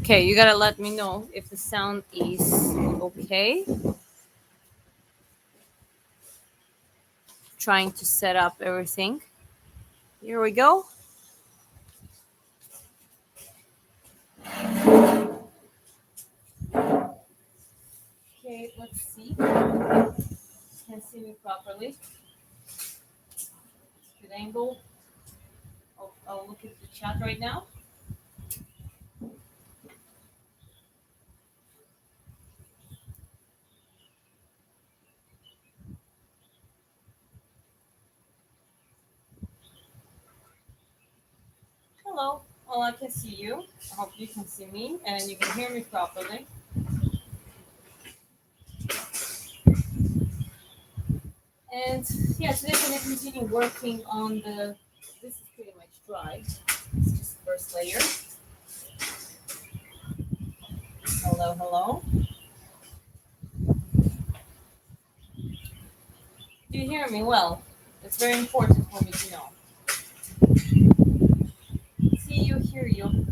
Okay, you gotta let me know if the sound is okay. Trying to set up everything. Here we go. Okay, let's see. Can see me properly. Good angle. I'll look at the chat right now. Hello. Well, I can see you. I hope you can see me and you can hear me properly. And yeah, today we're going to continue working on the. This is pretty much dry. It's just first layer. Hello, hello. Do you hear me well? It's very important for me to know. See you, hear you.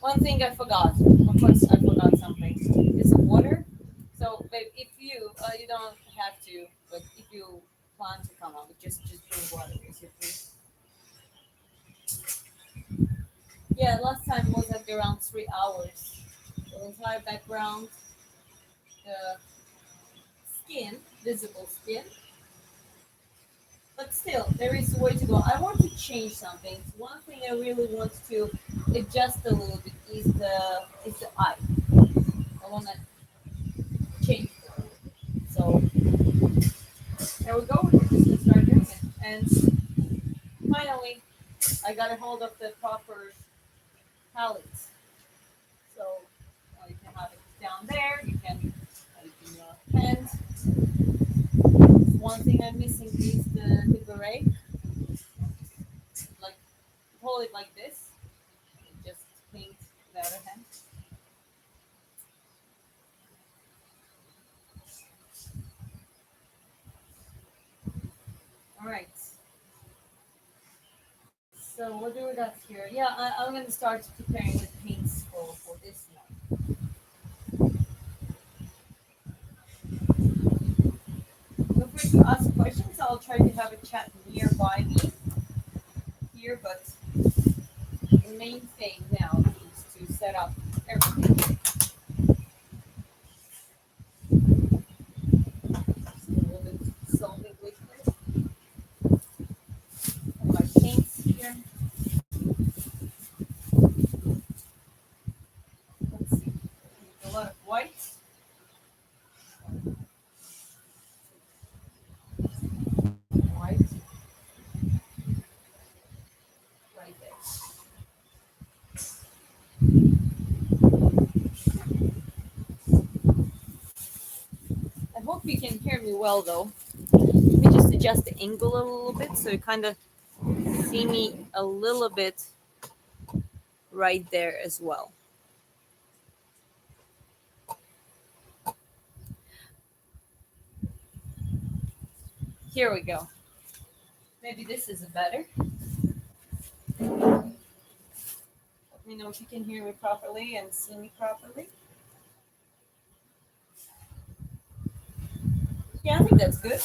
One thing I forgot. Of course, I forgot something. Is some water. So, babe, if you don't have to, but if you plan to come up, just bring water with you, please. Yeah, last time was like around 3 hours. The entire background, the skin, visible skin. But still, there is a way to go. I want to change something. One thing I really want to adjust a little bit is the eye. I want to change it. So there we go. We're just gonna start doing it. And finally, I got a hold of the proper palette. So you can have it down there. You can have it in your hand. One thing I'm missing is the beret. Like hold it like this. And just paint the other hand. All right. So what do we got here? Yeah, I'm gonna start preparing the paints for this one. Feel free to ask questions. I'll try to have a chat nearby me here, but the main thing now is to set up everything. Just a little bit solving liquid. My paints here. Let's see. A lot of white. White right there. I hope you can hear me well though. Let me just adjust the angle a little bit so you kind of see me a little bit right there as well. Here we go. Maybe this is better. Let me know if you can hear me properly and see me properly. Yeah, I think that's good.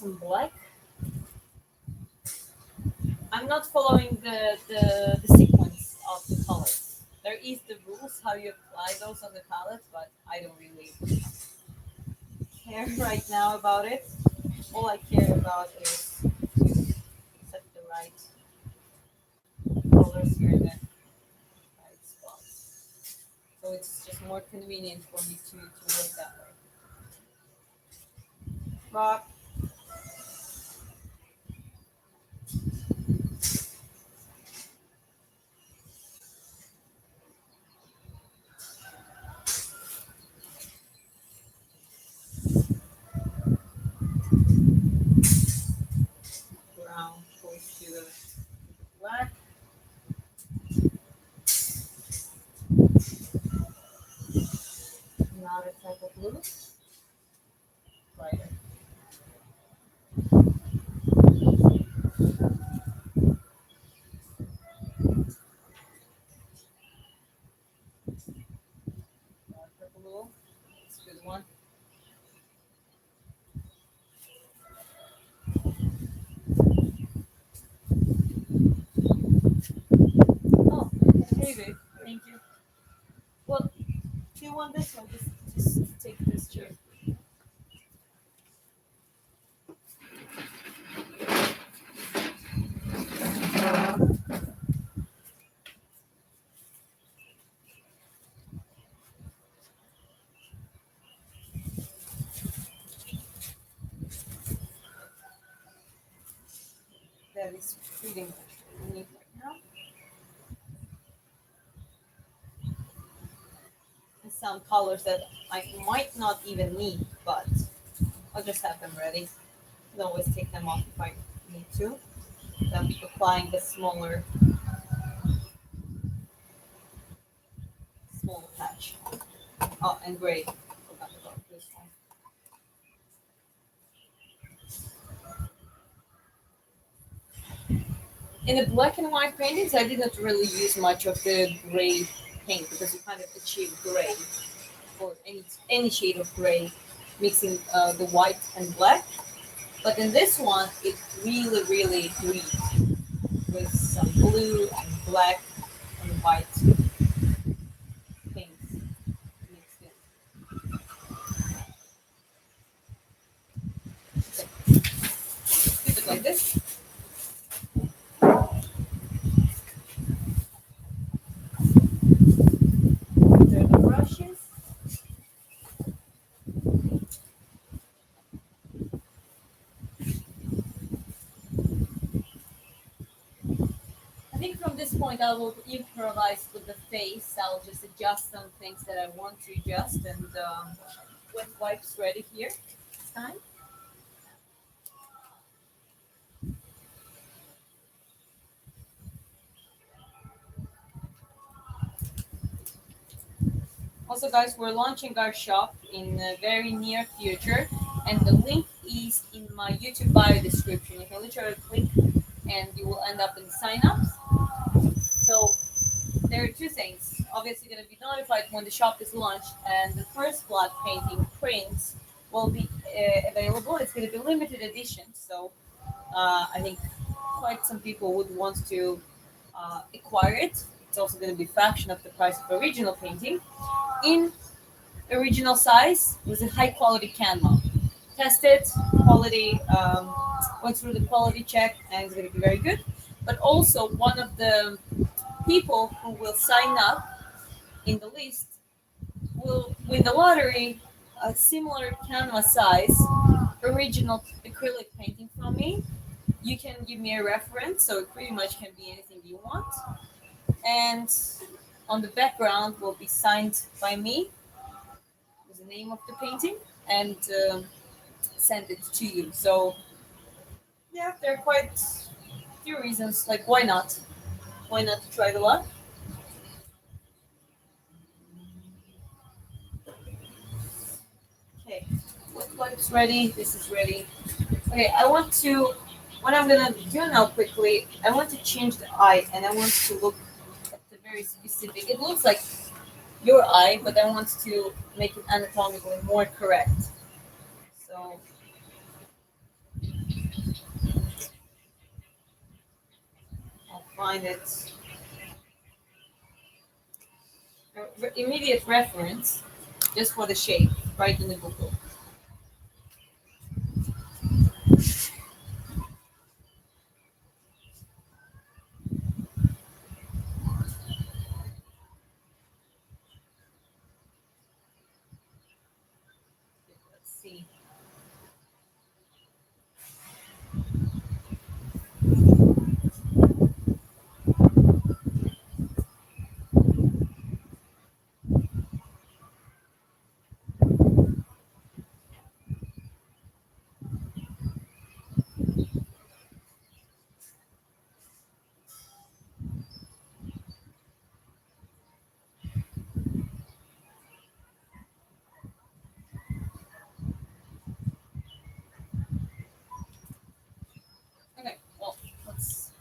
some black. I'm not following the sequence of the colors. There is the rules how you apply those on the palette, but I don't really care right now about it. All I care about is set the right colors here in the right spots. So it's just more convenient for me to work that way. But brown goes to the black. Another type of blue. Lighter. Darker blue. It's a good one. Oh, okay, thank you. Well, do you want this one? Just take this chair. That is pretty much what we need right now. And some colors that I might not even need, but I'll just have them ready. I can always take them off if I need to. I'm applying the smaller patch. Oh, and gray. Forgot about this one. In the black and white paintings, I didn't really use much of the gray paint because you kind of achieve gray or any shade of gray mixing the white and black. But in this one, it really reads with some blue and black and white paints mixed in. Keep it like this. There are the brushes. I think from this point I will improvise with the face. I'll just adjust some things that I want to adjust and wet wipes ready here. It's time. Also, guys, we're launching our shop in the very near future, and the link is in my YouTube bio description. You can literally click, and you will end up in sign-ups. So there are two things. Obviously, going to be notified when the shop is launched, and the first blood painting prints will be available. It's going to be limited edition, so I think quite some people would want to acquire it. It's also going to be a fraction of the price of original painting in original size with a high quality camera. Tested quality, went through the quality check, and it's going to be very good. But also, one of the people who will sign up in the list will win the lottery a similar canvas size original acrylic painting from me. You can give me a reference, so it pretty much can be anything you want. And on the background will be signed by me with the name of the painting and send it to you. So yeah, there are quite a few reasons. Like why not? Why not try the luck? Okay, wipes ready. This is ready. Okay, I want to. What I'm gonna do now quickly, I want to change the eye, and I want to look at the very specific. It looks like your eye, but I want to make it anatomically more correct. So find it. Immediate reference, just for the shape, right in the Google. Let's see. Okay, well, let's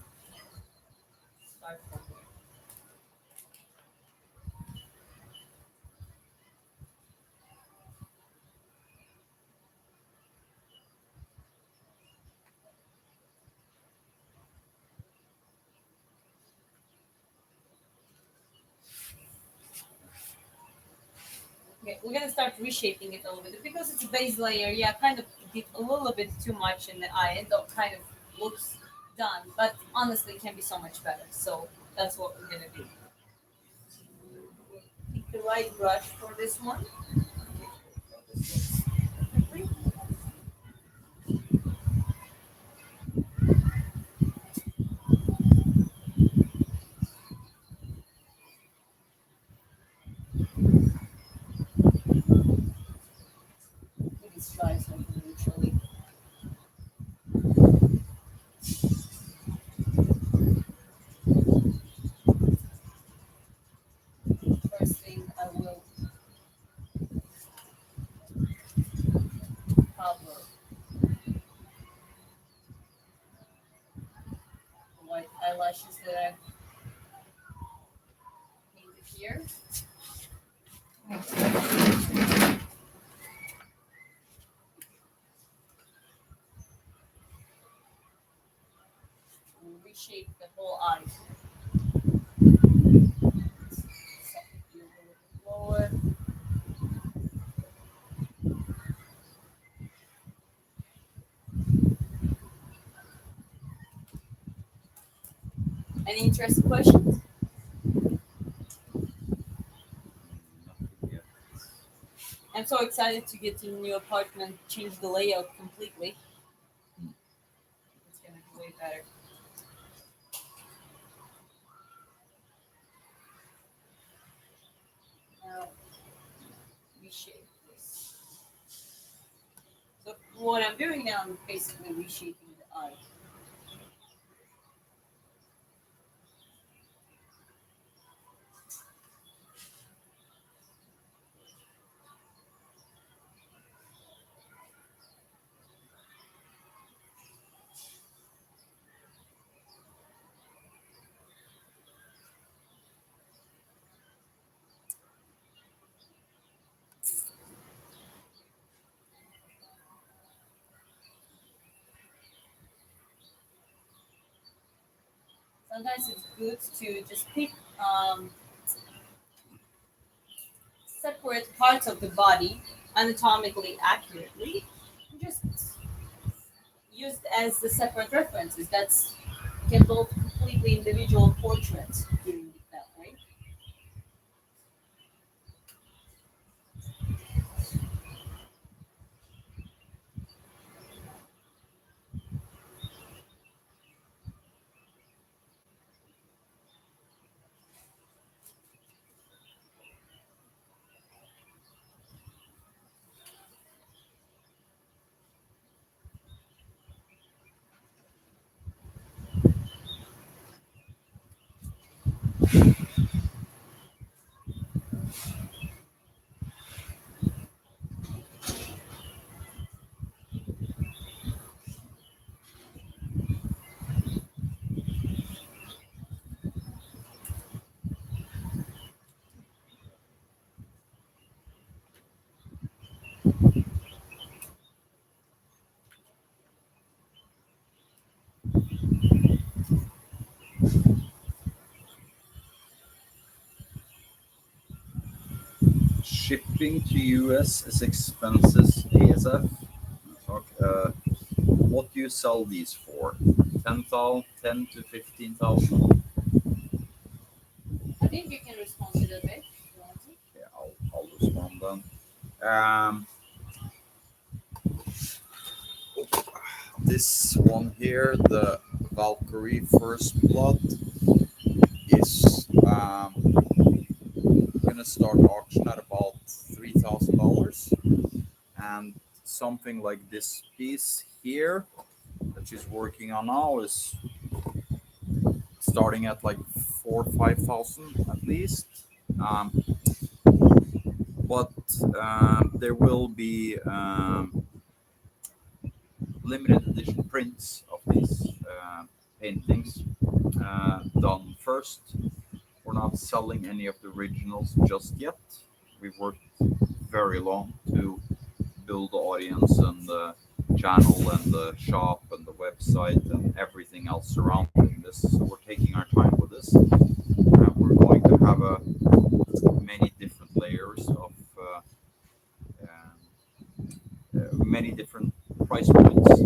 start from here. Okay, we're gonna start reshaping it a little bit because it's a base layer. Yeah, kind of did a little bit too much in the eye. It kind of looks done, but honestly, it can be so much better. So that's what we're gonna do. Pick the right brush for this one. These guys like literally. First thing I will cover the white eyelashes that I painted here. And reshape the whole eye. So, a little bit lower. Any interesting questions? I'm so excited to get to the new apartment, change the layout completely. It's gonna be way better. Now reshape this. So what I'm doing now, I'm basically reshaping the eye. Sometimes it's good to just pick separate parts of the body anatomically accurately, and just used as the separate references. That's can build completely individual portraits doing it that way. shipping to US is expenses ASF. What do you sell these for? 10,000, 10 to 15,000? I think you can respond to that bit if you want to. Yeah, I'll respond then. Um, this one here, the Valkyrie First Blood, is gonna start auction at about $3,000, and something like this piece here that she's working on now is starting at like 4 or 5 thousand at least. Um, but there will be limited edition prints of these paintings done first. We're not selling any of the originals just yet. We've worked very long to build the audience and the channel and the shop and the website and everything else surrounding this. So we're taking our time with this. We're going to have many different layers of many different price points.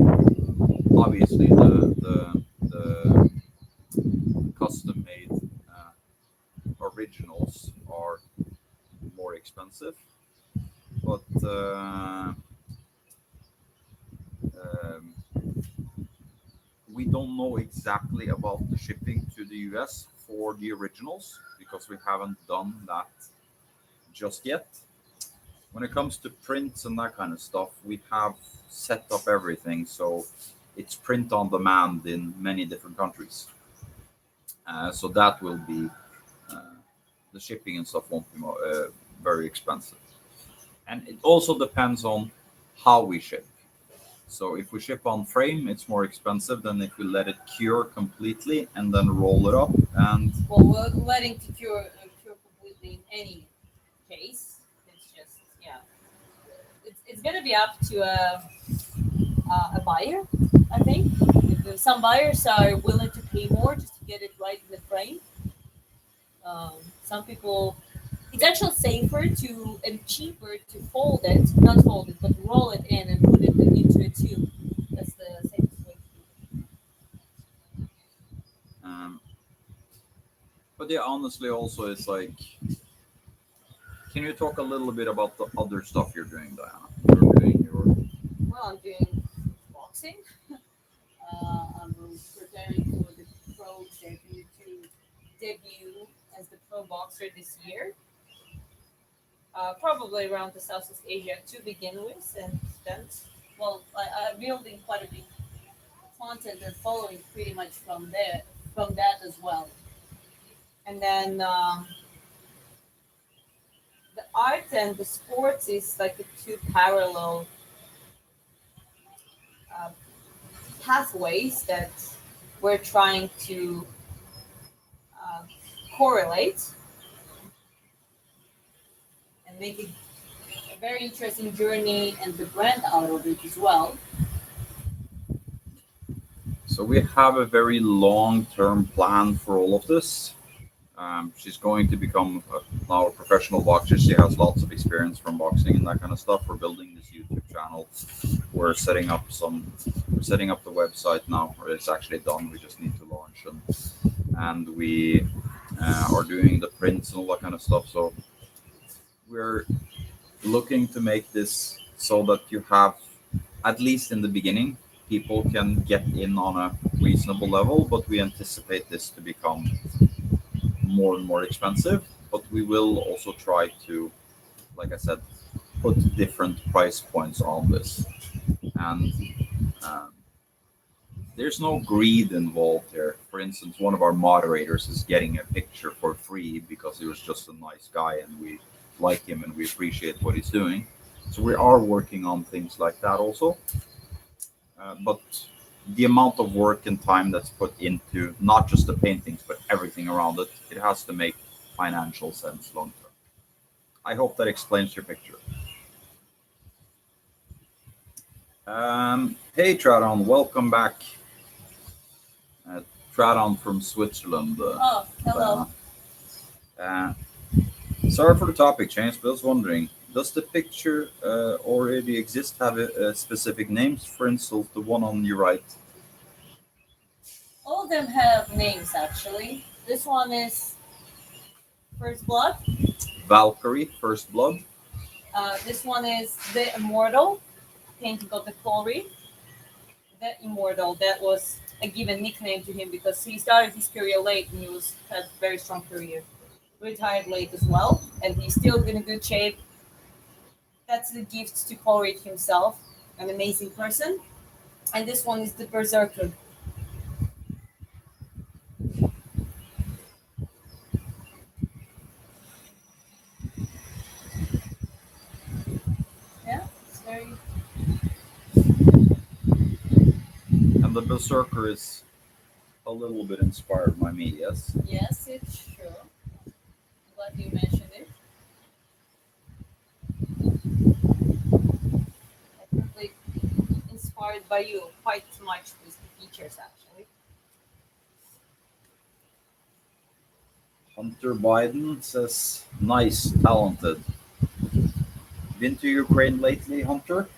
Obviously, the custom made originals are more expensive, but um, we don't know exactly about the shipping to the US for the originals because we haven't done that just yet. When it comes to prints and that kind of stuff, we have set up everything so it's print on demand in many different countries. So that will be uh, the shipping and stuff won't be very expensive. And it also depends on how we ship. So if we ship on frame, it's more expensive than if we let it cure completely and then roll it up. And Well, we're letting to cure completely in any case. It's just yeah, it's gonna be up to a buyer. I think if some buyers are willing to pay more just to get it right in the frame. Some people, it's actually safer to and cheaper to fold it, not fold it, but roll it in and put it into a tube. That's the safest way to do um, but yeah, honestly, also it's like, can you talk a little bit about the other stuff you're doing, Diana? You're doing your it. Well, I'm doing boxing. I'm preparing for the pro debut as the pro boxer this year. Probably around the Southeast Asia to begin with, and then, well, I'm building quite a big content and following pretty much from there, from that as well. And then the art and the sports is like a two parallel uh, pathways that we're trying to uh, correlate and make it a very interesting journey and the brand out of it as well. So we have a very long-term plan for all of this. She's going to become now a professional boxer. She has lots of experience from boxing and that kind of stuff. We're building this YouTube channel. We're setting up some. We're setting up the website now. Or it's actually done. We just need to launch and we are doing the prints and all that kind of stuff. So we're looking to make this so that you have, at least in the beginning, people can get in on a reasonable level, but we anticipate this to become more and more expensive. But we will also try to, like I said, put different price points on this. And um, there's no greed involved here. For instance, one of our moderators is getting a picture for free because he was just a nice guy and we like him and we appreciate what he's doing. So we are working on things like that also. But the amount of work and time that's put into not just the paintings but everything around it, it has to make financial sense long term. I hope that explains your picture. Hey Tradon, welcome back. Tradon from Switzerland. Oh, hello. Uh, Sorry for the topic change, but I was wondering, does the picture already exist, have a specific names? For instance, the one on your right, All of them have names actually. This one is First Blood. Valkyrie, First Blood. This one is The Immortal, painting of the Glory. The Immortal, that was a given nickname to him because he started his career late and he was had a very strong career. Retired late as well, and he's still in a good shape. That's the gift to Coleridge himself, an amazing person. And this one is the Berserker. Yeah, it's very And the Berserker is a little bit inspired by me, yes. yes, it's true. Glad you mentioned it. Definitely inspired by you quite much with the features actually. Hunter Biden says, nice, talented. Been to Ukraine lately, Hunter?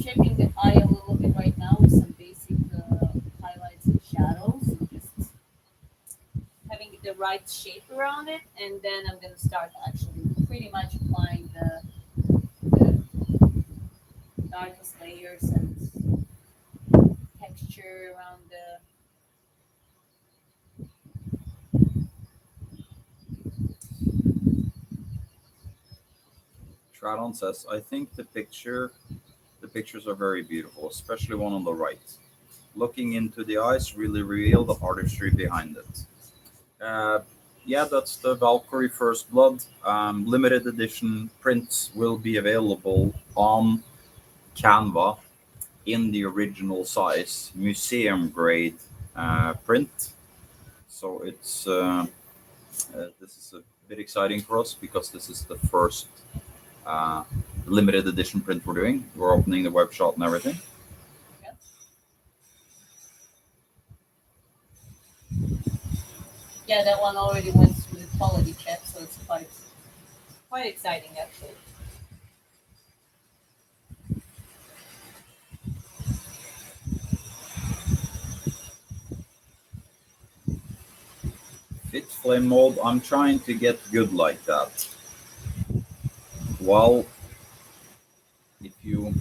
Shaping the eye a little bit right now with some basic highlights and shadows, just having the right shape around it, and then I'm gonna start actually pretty much applying the darkest layers and texture around the. Shradon says, I think the pictures are very beautiful, especially one on the right. Looking into the eyes really reveal the artistry behind it. Uh, yeah, that's the Valkyrie First Blood. Limited edition prints will be available on Canva in the original size, museum grade print. So this is a bit exciting for us because this is the first uh, limited edition print we're doing. We're opening the web shop and everything. Yeah, yeah, that one already went through the quality check, so it's quite exciting actually. Fit flame mold. I'm trying to get good like that. Well, if you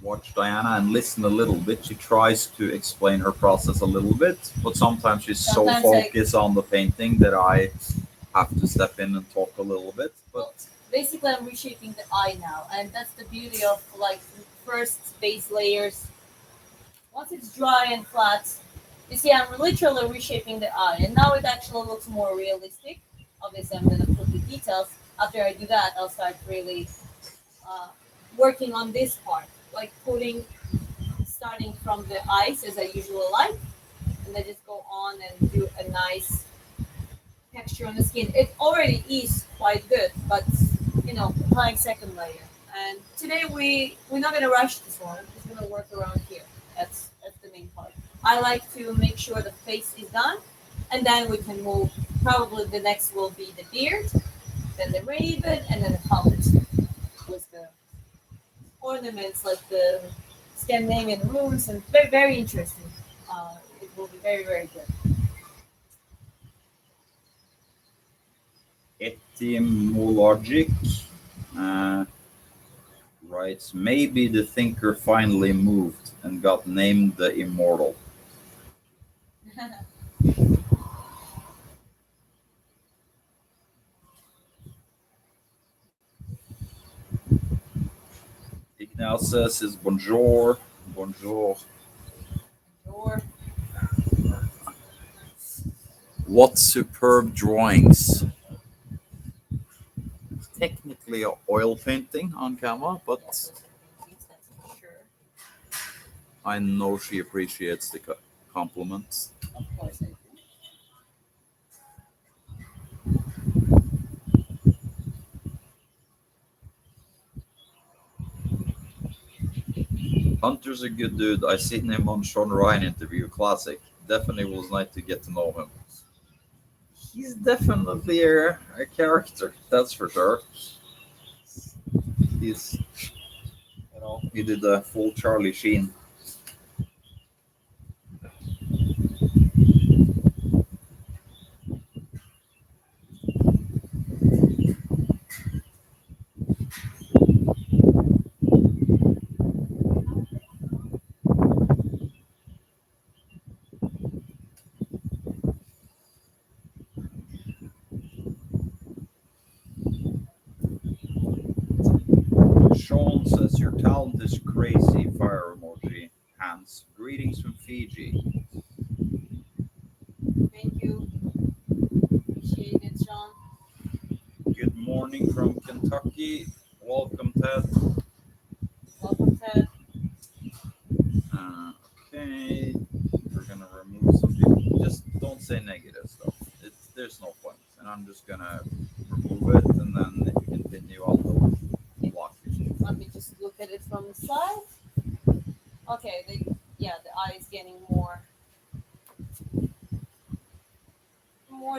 watch Diana and listen a little bit, she tries to explain her process a little bit, but sometimes she's so Sometimes I focused on the painting that I have to step in and talk a little bit. But well, basically I'm reshaping the eye now, and that's the beauty of like first base layers. Once it's dry and flat, you see I'm literally reshaping the eye, and now it actually looks more realistic. Obviously, I'm gonna put the details. After I do that, I'll start really uh, working on this part, like putting, starting from the eyes as I usually like, and then just go on and do a nice texture on the skin. It already is quite good, but applying second layer. And today we're not gonna rush this one. We're just gonna work around here. That's the main part. I like to make sure the face is done, and then we can move. Probably the next will be the beard, then the raven, and then the helmet with the ornaments like the Scandinavian runes, and very very interesting. It will be very very good. etymologic uh, writes, maybe the thinker finally moved and got named the immortal. Ignatius is bonjour, bonjour. Or What superb drawings! Technically a oil painting on camera, but yes, that's for sure. I know she appreciates the compliments. Of course I do. Hunter's a good dude. I seen him on Sean Ryan interview. Classic. Definitely was nice to get to know him. He's definitely a character, that's for sure. He's, he did a full Charlie Sheen. Sean says your talent is crazy. Fire emoji. Hands. Greetings from Fiji. Thank you. Appreciate it, Sean. Good morning from Kentucky. Welcome, Ted. Welcome, Ted. Uh, okay, we're gonna remove some people. Just don't say negative stuff. There's no point. And I'm just gonna remove it, and then if you continue, I'll block you. Let me just look at it from the side. Okay, yeah, the eye is getting more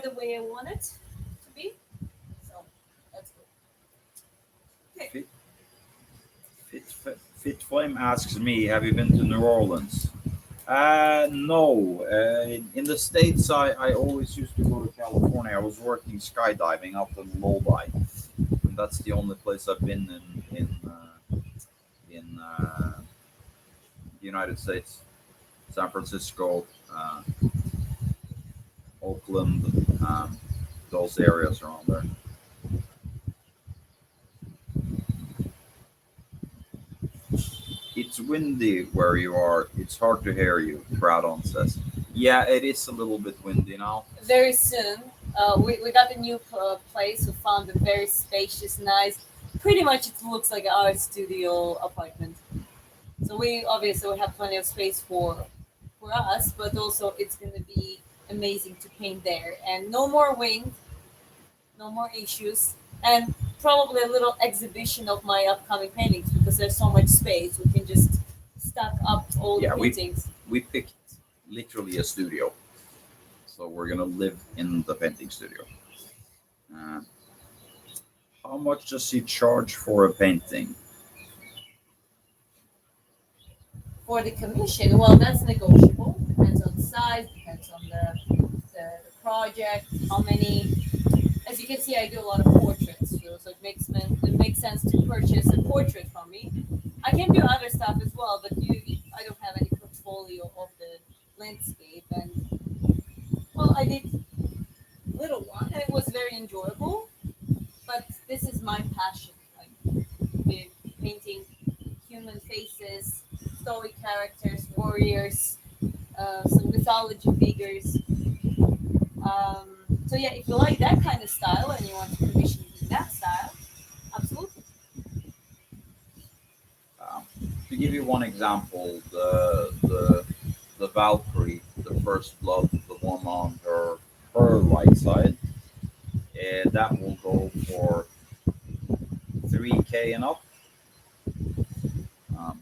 the way I want it to be. So that's good. Okay. Fit Flame asks me, "Have you been to New Orleans?" No. In the States, I always used to go to California. I was working skydiving up in Lodi, and that's the only place I've been in the United States. San Francisco, Oakland, those areas around there. It's windy where you are. It's hard to hear you, Pradon says. Yeah, it is a little bit windy now. Very soon, we got a new place. We found a very spacious, nice. Pretty much, it looks like our studio apartment. So we obviously have plenty of space for us, but also it's gonna be amazing to paint there. And no more wind, no more issues, and probably a little exhibition of my upcoming paintings because there's so much space. We can just stack up all the Yeah, paintings. we picked literally a studio, so we're gonna live in the painting studio. Uh, how much does he charge for a painting? For the commission, well, that's negotiable. Depends on the size, depends on the project, how many. As you can see, I do a lot of portraits, so it makes sense to purchase a portrait from me. I can do other stuff as well, but I don't have any portfolio of the landscape, and well, I did little one, and it was very enjoyable. But this is my passion, like painting human faces, stoic characters, warriors, some mythology figures. Um, so yeah, if you like that kind of style and you want to commission in that style, absolutely. Um, to give you one example, the Valkyrie, the first blood, the one on her right side, that will go for 3K and up. Um,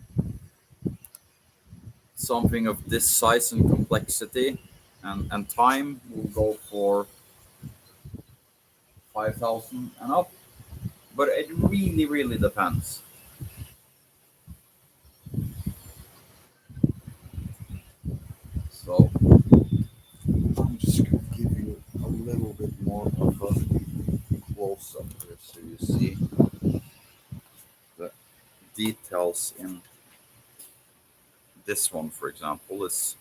something of this size and complexity and time will go for 5,000 and up. But it really, really depends. So I'm just going to give you a little bit more of a close up here so you see the details in this one, for example, is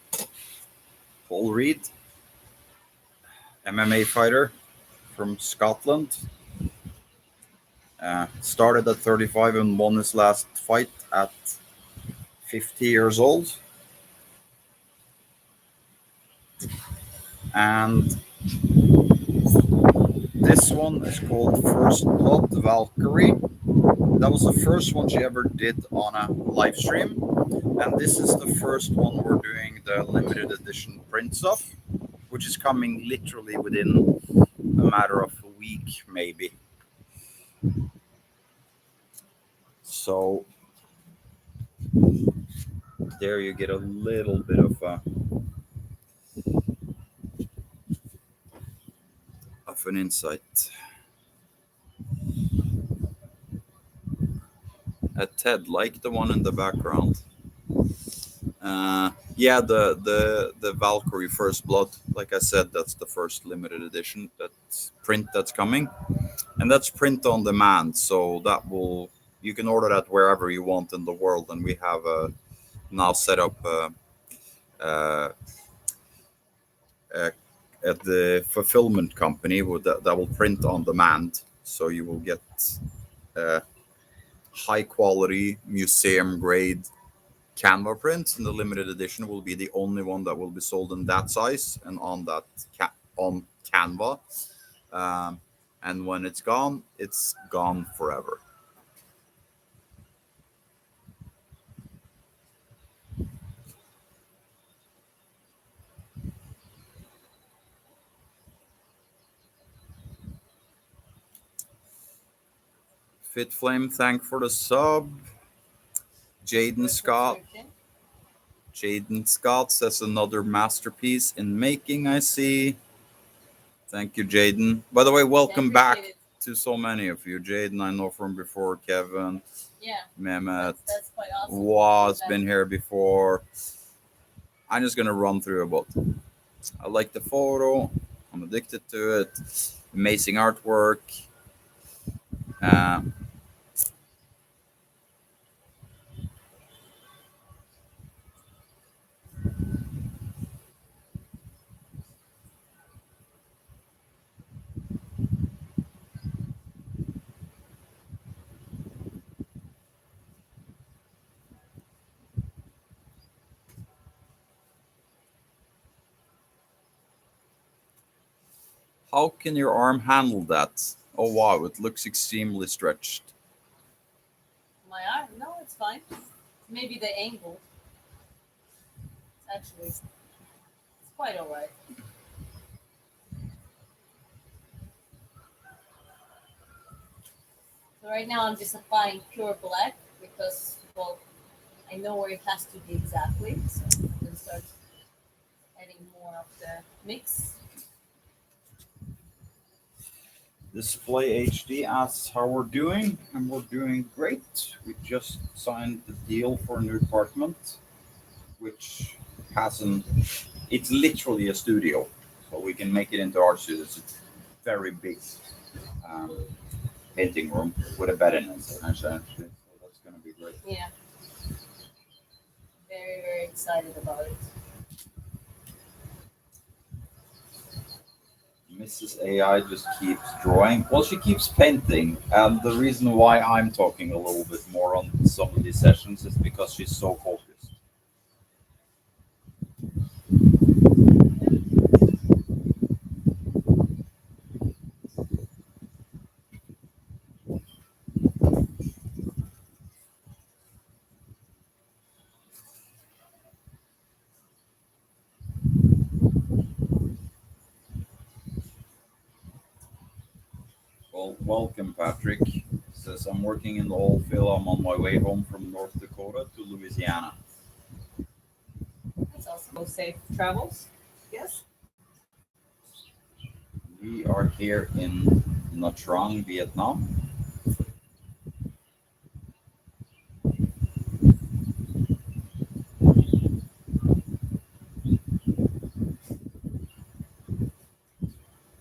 Paul Reed, MMA fighter from Scotland. Started at 35 and won his last fight at 50 years old. And this one is called First Blood Valkyrie. That was the first one she ever did on a live stream. And this is the first one we're doing the limited edition prints of, which is coming literally within a matter of a week, maybe. So there you get a little bit of an insight. Ted, like the one in the background. Yeah, the Valkyrie First Blood. Like I said, that's the first limited edition print that's coming, and that's print on demand. So that will you can order that wherever you want in the world, and we have now set up uh, uh, at the fulfillment company that will print on demand. So you will get uh, high quality museum grade Canva prints, and the limited edition will be the only one that will be sold in that size and on that on Canva. Um, and when it's gone forever. Fit Flame, thank for the sub. Jaden Good Scott. subscription. Jaden Scott says another masterpiece in making. I see. Thank you, Jaden. By the way, Yeah, welcome appreciate back it. to so many of you. Jaden, I know from before. Kevin, Yeah, Mehmet, that's quite awesome to be was back. been here before. I'm just gonna run through about. I like the photo. I'm addicted to it. Amazing artwork. Uh, how can your arm handle that? Oh wow, it looks extremely stretched. My arm? No, it's fine. Maybe the angle. Actually, it's quite alright. So right now I'm just applying pure black because, well, I know where it has to be exactly. So I'm gonna start adding more of the mix. Display HD asks how we're doing, and we're doing great. We just signed the deal for a new apartment, which has an. It's literally a studio, so we can make it into our studio. It's a very big um, painting room with a bed in it, actually. So that's going to be great. Yeah, very very excited about it. Mrs. AI just keeps drawing. Well, she keeps painting, and the reason why I'm talking a little bit more on some of these sessions is because she's so focused. Well, welcome, Patrick. Says I'm working in the oil field. I'm on my way home from North Dakota to Louisiana. That's awesome. Go safe travels. Yes. We are here in Nha Trang, Vietnam.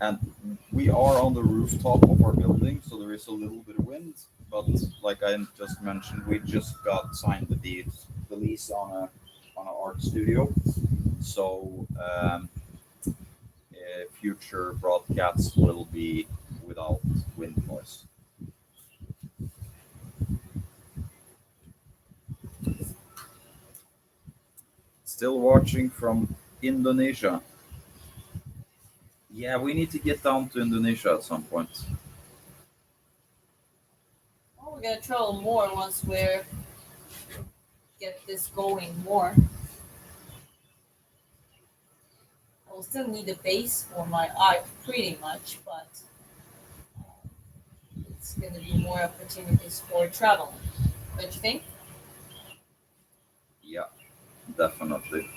And we are on the rooftop of our building, so there is a little bit of wind. But like I just mentioned, we just got signed the lease on an art studio. So future broadcasts will be without wind noise. Still watching from Indonesia. Yeah, we need to get down to Indonesia at some point. Well, we're gonna travel more once we get this going more. I will still need a base for my art pretty much, but it's going to be more opportunities for traveling. Don't you think? Yeah, definitely.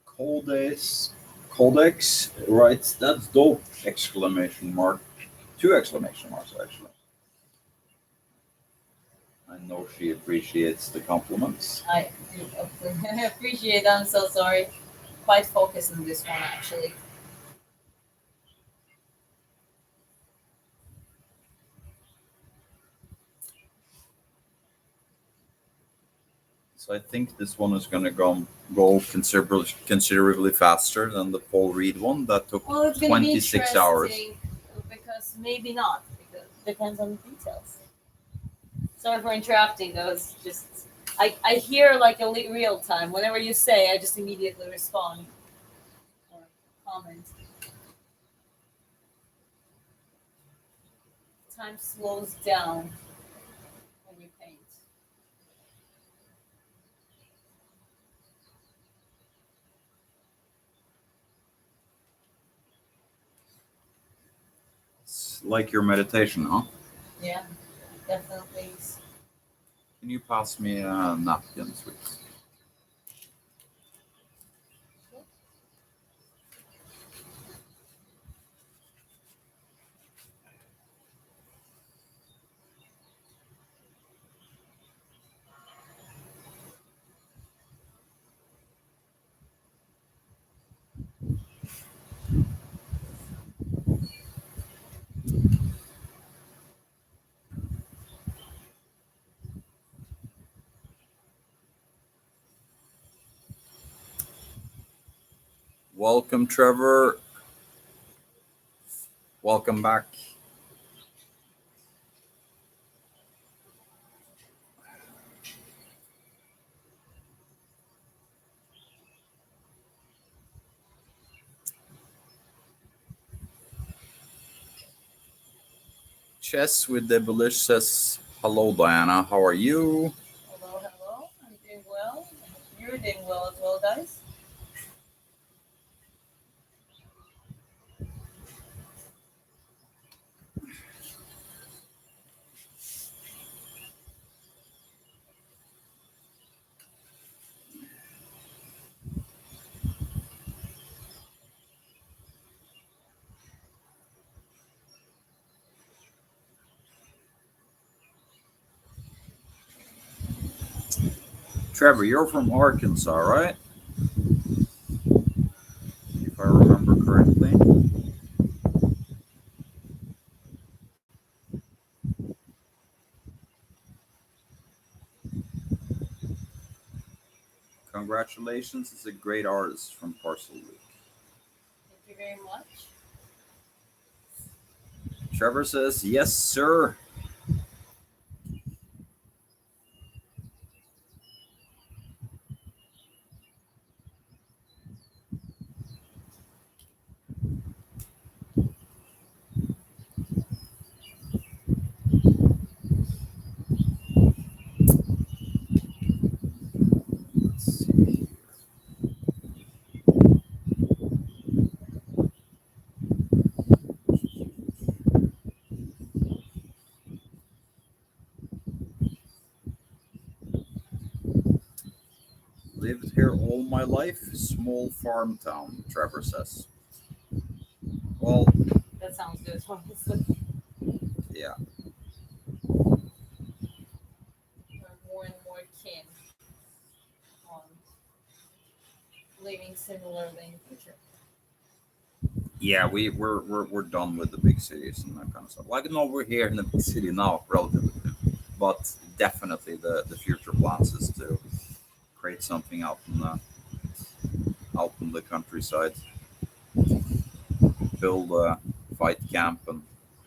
Codex, Codex writes, "That's dope!" Exclamation mark. Two exclamation marks actually. I know she appreciates the compliments. I appreciate. I'm so sorry. Quite focused on this one actually. So I think this one is going to go considerably faster than the Paul Reed one that took Well, it's going to be 26 hours. interesting because maybe not because it depends on the details. Sorry for interrupting. Though it's just I hear like a real time. Whenever you say, I just immediately respond or comment. Time slows down when you paint. It's like your meditation, huh? Yeah, definitely. Can you pass me a napkin, please? Welcome, Trevor. Welcome back. Chess with the Debelish says, "Hello, Diana. How are you?" Hello, hello. I'm doing well. You're doing well as well, guys. Trevor, you're from Arkansas, right? If I remember correctly. Congratulations, it's a great artist from Parcel Week. Thank you very much. Trevor says, "Yes, sir." Let's see. Lived here all my life. Small farm town, Trevor says. Well, That sounds good, honestly. yeah. More and more keen on living similarly in the future. Yeah, we're done with the big cities and that kind of stuff. Like, no, we're here in the big city now, relatively, but definitely the future plans is to create something out in the countryside, build a fight camp, and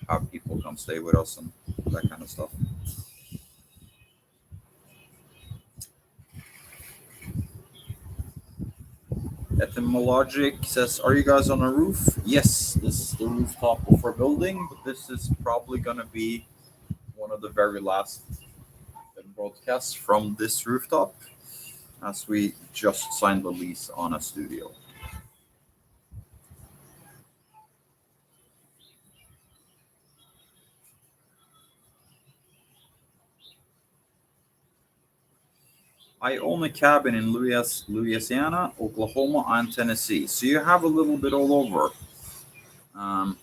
have people come stay with us and that kind of stuff. Etymologic says, "Are you guys on a roof?" Yes, this is the rooftop of our building, but this is probably gonna be one of the very last broadcast from this rooftop as we just signed the lease on a studio. I own a cabin in Louisiana, Oklahoma, and Tennessee. So you have a little bit all over. Um,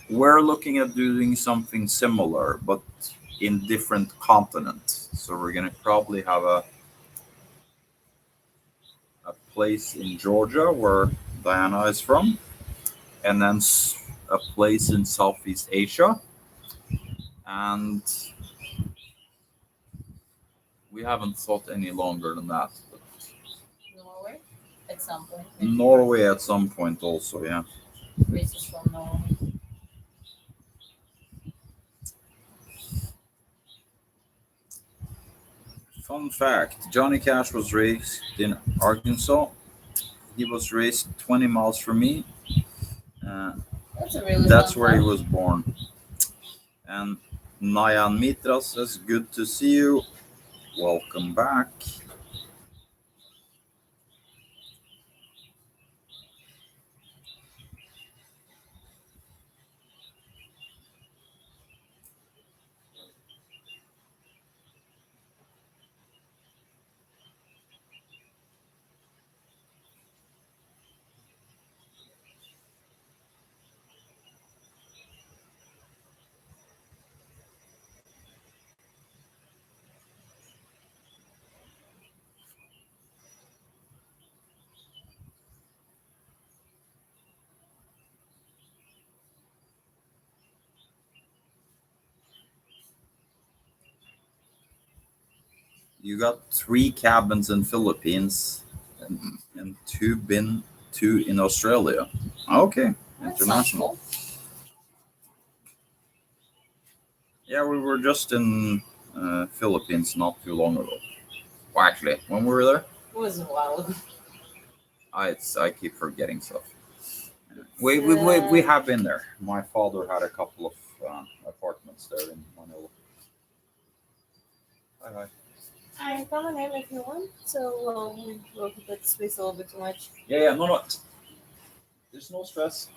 we're looking at doing something similar, but in different continents. So we're gonna probably have a place in Georgia where Diana is from, and then a place in Southeast Asia, and we haven't thought any longer than that. But Norway at some point. Maybe Norway at some point also, yeah. races from Norway. Fun fact: Johnny Cash was raised in Arkansas. He was raised 20 miles from me. Uh, That's a really that's fun where he fact. was born. And Nayan Mitras says, "Good to see you. Welcome back." You got three cabins in Philippines, and two in Australia. Okay, That sounds international. cool. Yeah, we were just in Philippines not too long ago. Well, actually, when we were there, It was a while ago. I keep forgetting stuff. It's, We have been there. My father had a couple of apartments there in Manila. Hi, hi. I come on in if you want. So we'll keep that space a little bit too much. Yeah, no, no. There's no stress.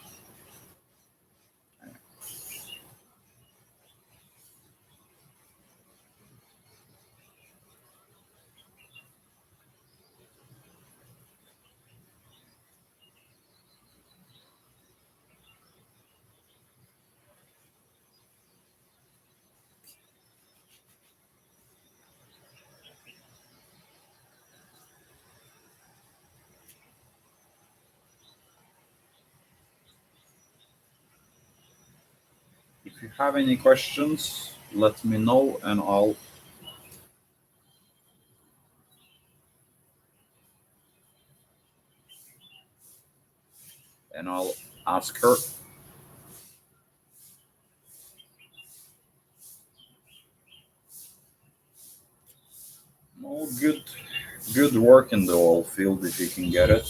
If you have any questions, let me know, and I'll ask her. Oh, good work in the oil field if you can get it.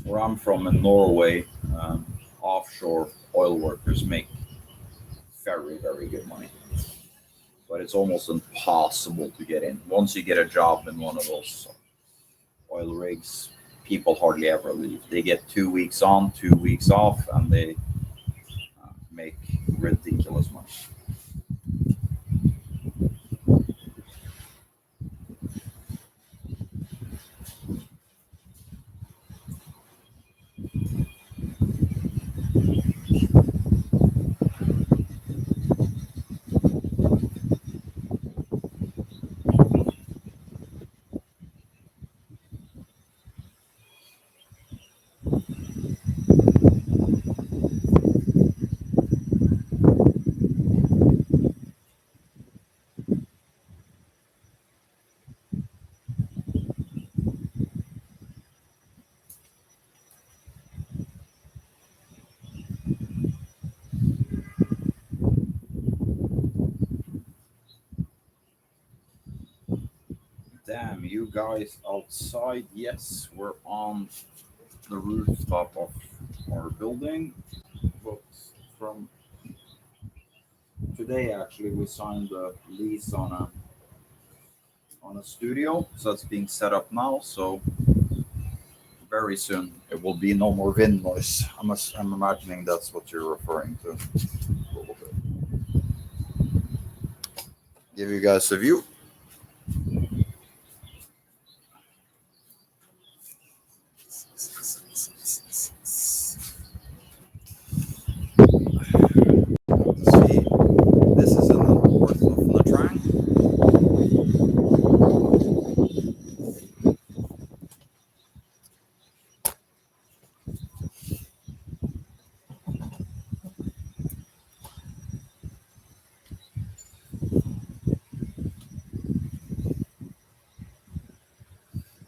Where I'm from in Norway, offshore oil workers make very good money, but it's almost impossible to get in. Once you get a job in one of those oil rigs, people hardly ever leave. They get 2 weeks on, 2 weeks off, and they make ridiculous money. Damn, you guys outside? Yes, we're on the rooftop of our building. but from today actually we signed a lease on a studio, so it's being set up now. So very soon it will be no more wind noise. I'm imagining that's what you're referring to. A little bit. Give you guys a view. See, this is in the north of Natrang.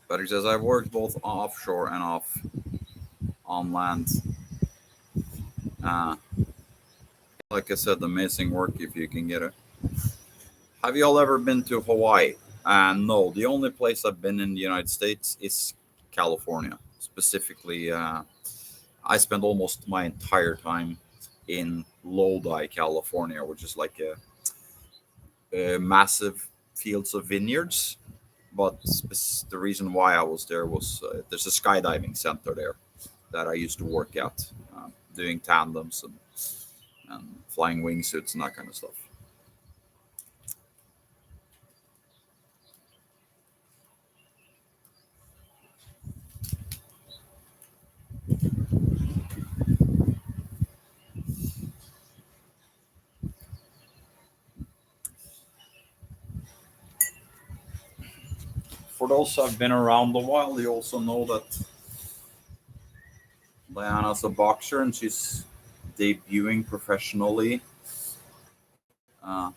But he says I've worked both offshore and off on land. Uh, like I said, amazing work if you can get it. Have you all ever been to Hawaii? No, the only place I've been in the United States is California. Specifically, I spent almost my entire time in Lodi, California, which is like a massive fields of vineyards. But the reason why I was there was there's a skydiving center there that I used to work at, doing tandems and flying wingsuits and that kind of stuff. For those who have been around a while, you also know that Diana's a boxer and she's debuting professionally uh,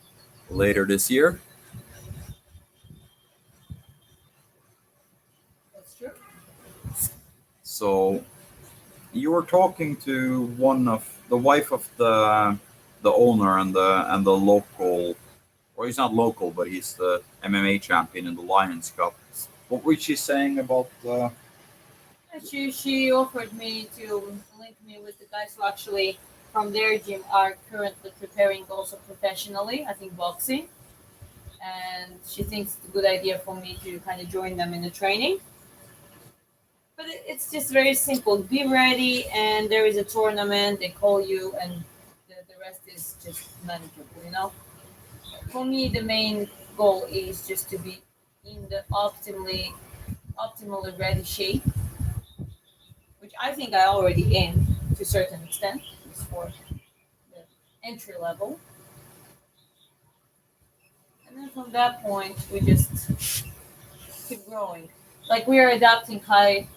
later this year. That's true. So you were talking to one of the wife of the owner and the local, or he's not local, but he's the MMA champion in the Lions Cup. What was she saying about? And she offered me to link me with the guys who actually from their gym are currently preparing also professionally. I think boxing, and she thinks it's a good idea for me to kind of join them in the training. But it's just very simple. Be ready, and there is a tournament. They call you, and the rest is just manageable. You know. For me, the main goal is just to be in the optimally ready shape, which I think I already am to a certain extent. It's for the entry level, and then from that point we just keep growing. Like we are adapting high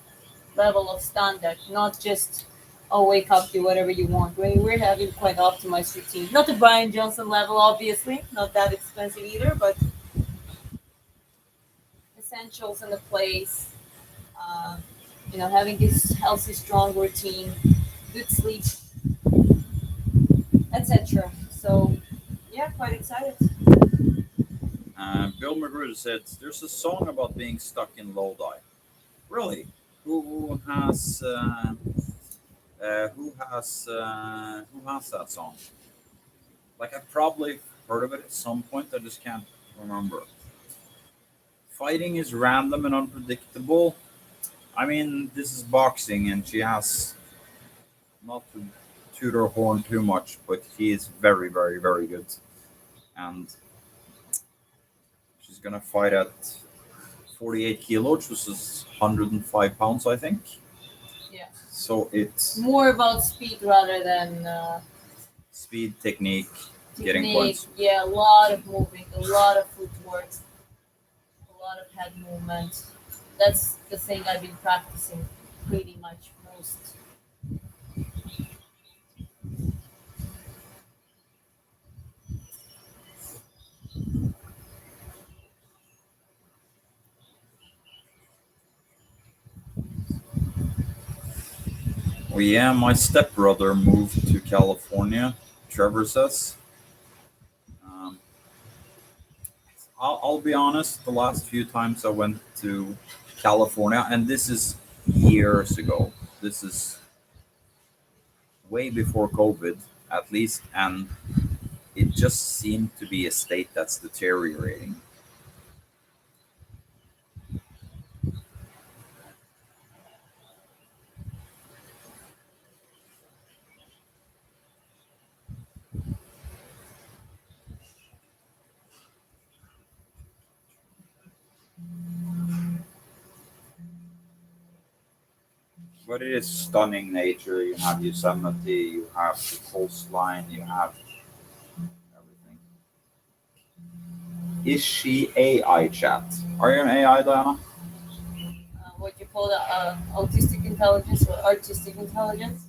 level of standard, not just oh wake up do whatever you want. We're having quite optimized routine. Not the Brian Johnson level, obviously, not that expensive either, but essentials in the place. Uh, having this healthy, strong routine, good sleep, etc. So yeah, quite excited. Bill Magruder said there's a song about being stuck in Lodi. Really? Who has that song? Like I've probably heard of it at some point. I just can't remember. Fighting is random and unpredictable. I mean, this is boxing, and she has not to toot her horn too much, but she is very, very, very good. And she's gonna fight at 48 kilos, which is 105 pounds, I think. Yeah, So it's more about speed rather than speed, technique, getting technique. points. Yeah, a lot of moving, a lot of footwork, a lot of head movement. That's the thing I've been practicing pretty much most. Well, yeah, my stepbrother moved to California. Trevor says. Um, I'll be honest. The last few times I went to California, and this is years ago. This is way before COVID, at least, and it just seemed to be a state that's deteriorating. But it is stunning nature. You have Yosemite, you have the coastline, you have everything. Is she AI chat? Are you an AI, Diana? What you call the autistic intelligence or artistic intelligence.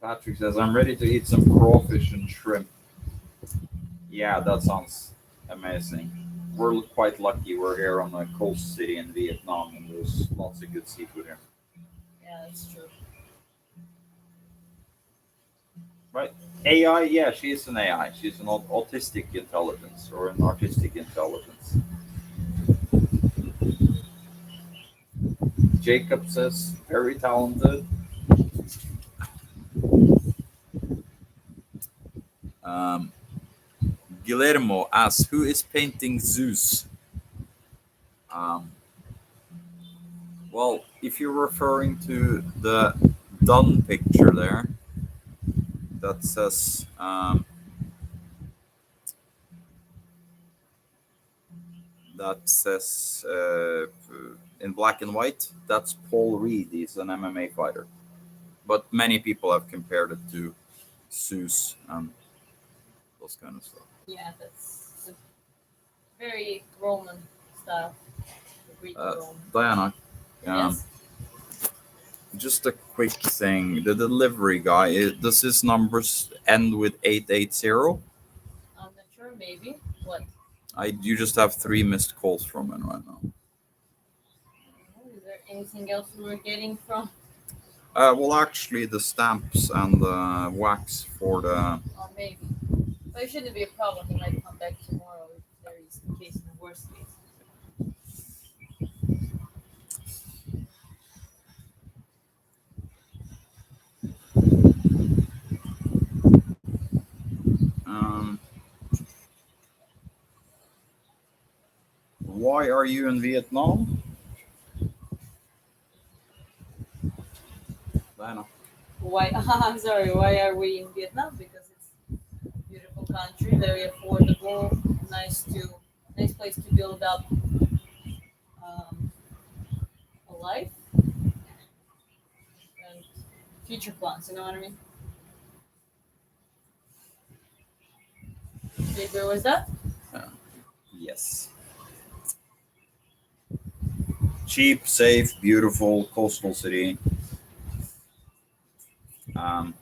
Patrick says, I'm ready to eat some crawfish and shrimp. Yeah, that sounds amazing. We're quite lucky. We're here on a coast city in Vietnam, and there's lots of good seafood here. Yeah, that's true. Right? AI, yeah, she's an AI. She's an autistic intelligence or an artistic intelligence. Jacob says, very talented. Um, Guillermo asks, who is painting Zeus? Um, well, if you're referring to the done picture there, that says in black and white, that's Paul Reed. He's an MMA fighter. But many people have compared it to Zeus and those kind of stuff. Yeah, that's a very Roman style, the Greek Uh, Rome. Diana, um, Yes, just a quick thing. The delivery guy, does his numbers end with 880? I'm not sure. Maybe what? You just have three missed calls from him right now. Is there anything else we were getting from? Well, actually, the stamps and the wax for the. Or maybe. But it shouldn't be a problem. He might come back tomorrow if there is a case in the worst case. Um, why are you in Vietnam? Diana. Why? I'm sorry. Why are we in Vietnam? Because it's a beautiful country, very affordable, nice place to build up um, a life and future plans. You know what I mean? Where was that? Uh, yes. Cheap, safe, beautiful coastal city. Um,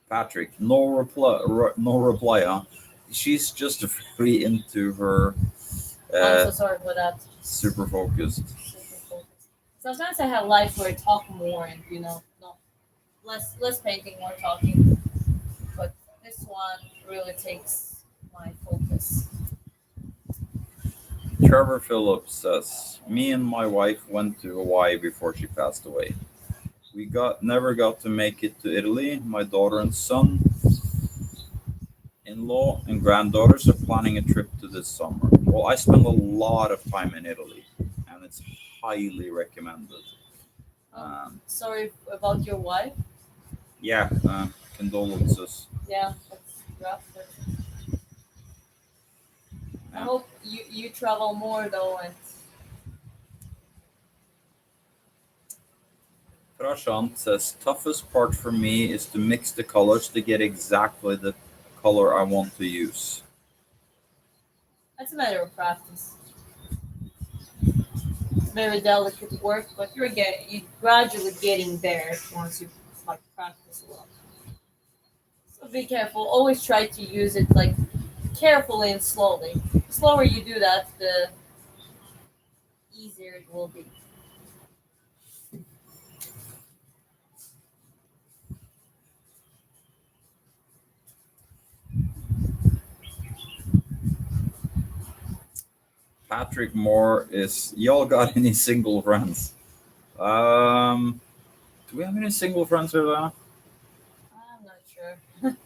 Patrick, no reply. Huh? She's just very into her, I'm so uh, sorry for that. super focused. Super focused. Sometimes I have life where I talk more and no less painting, more talking. But this one really takes my focus. Trevor Phillips says, "Me and my wife went to Hawaii before she passed away. We got never got to make it to Italy. My daughter and son-in-law and granddaughters are planning a trip to this summer. Well, I spent a lot of time in Italy, and it's highly recommended. Um, Um, sorry about your wife. yeah, condolences. Yeah, that's rough. But I Yeah. hope you travel more though, and Prashant says, toughest part for me is to mix the colors to get exactly the color I want to use. it's a matter of practice. It's very delicate work, but you gradually getting there once you like practice a lot. So be careful. Always try to use it like carefully and slowly. The slower you do that, the easier it will be. Patrick Moore is, y'all got any single friends? Um, do we have any single friends here, Lana? I'm not sure.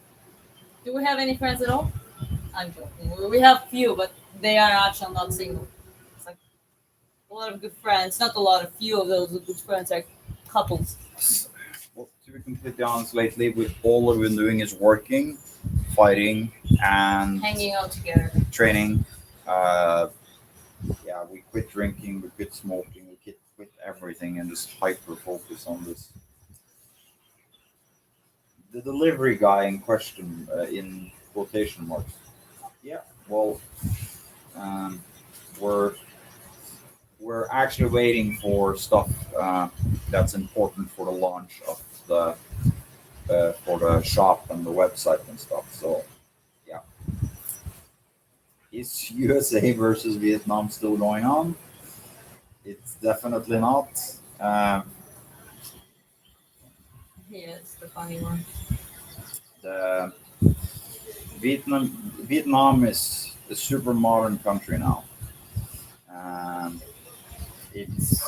Do we have any friends at all? I'm joking. We have few, but they are actually not single. It's like a lot of good friends. Not a lot. A few of those good friends are couples Well, to be completely honest, lately all we've been doing is working, fighting, and hanging out together. training. Uh, yeah, we quit drinking, we quit smoking, we quit everything, and just hyper focus on this. The delivery guy in question, in quotation marks. Yeah, well, um, we're we're actually waiting for stuff that's important for the launch of the for the shop and the website and stuff. So yeah, is USA versus Vietnam still going on? It's definitely not. Um, Yes, the funny one. the Vietnam is a super modern country now. Um, it's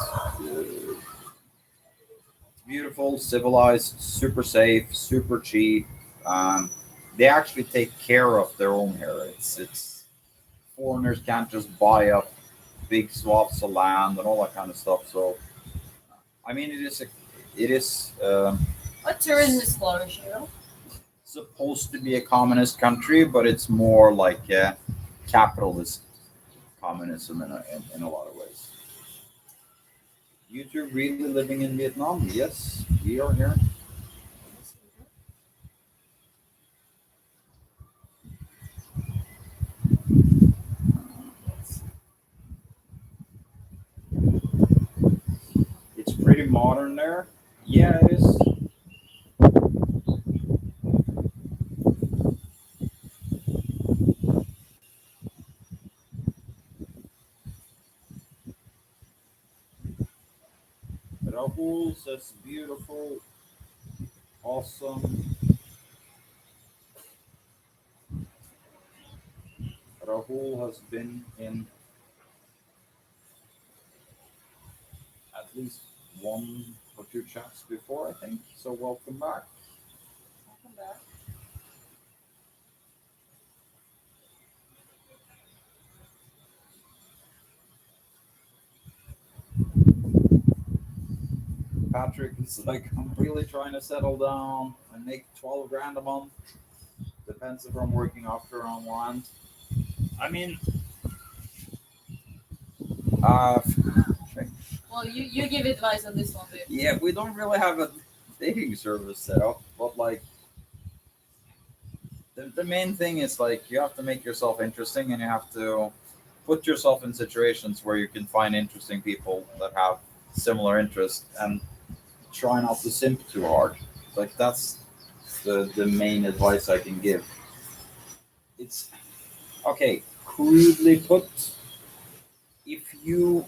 beautiful, civilized, super safe, super cheap. Um, they actually take care of their own here. It's foreigners can't just buy up big swaths of land and all that kind of stuff. So I mean, it is What tourism is flourishing, though? supposed to be a communist country, but it's more like a capitalist communism in a lot of ways. You two really living in Vietnam? Yes, we are here. It's pretty modern there. Yeah, it is. Rahul says beautiful, awesome. Rahul has been in at least one or two chats before, I think. So welcome back. Welcome back. Patrick is like, I'm really trying to settle down and make 12 grand a month. Depends if I'm working after online. I mean, uh, Well, you give advice on this one, babe. yeah, we don't really have a dating service set up, but like, the main thing is like, you have to make yourself interesting and you have to put yourself in situations where you can find interesting people that have similar interests and try not to simp too hard. Like, that's the main advice I can give. It's okay, crudely put, if you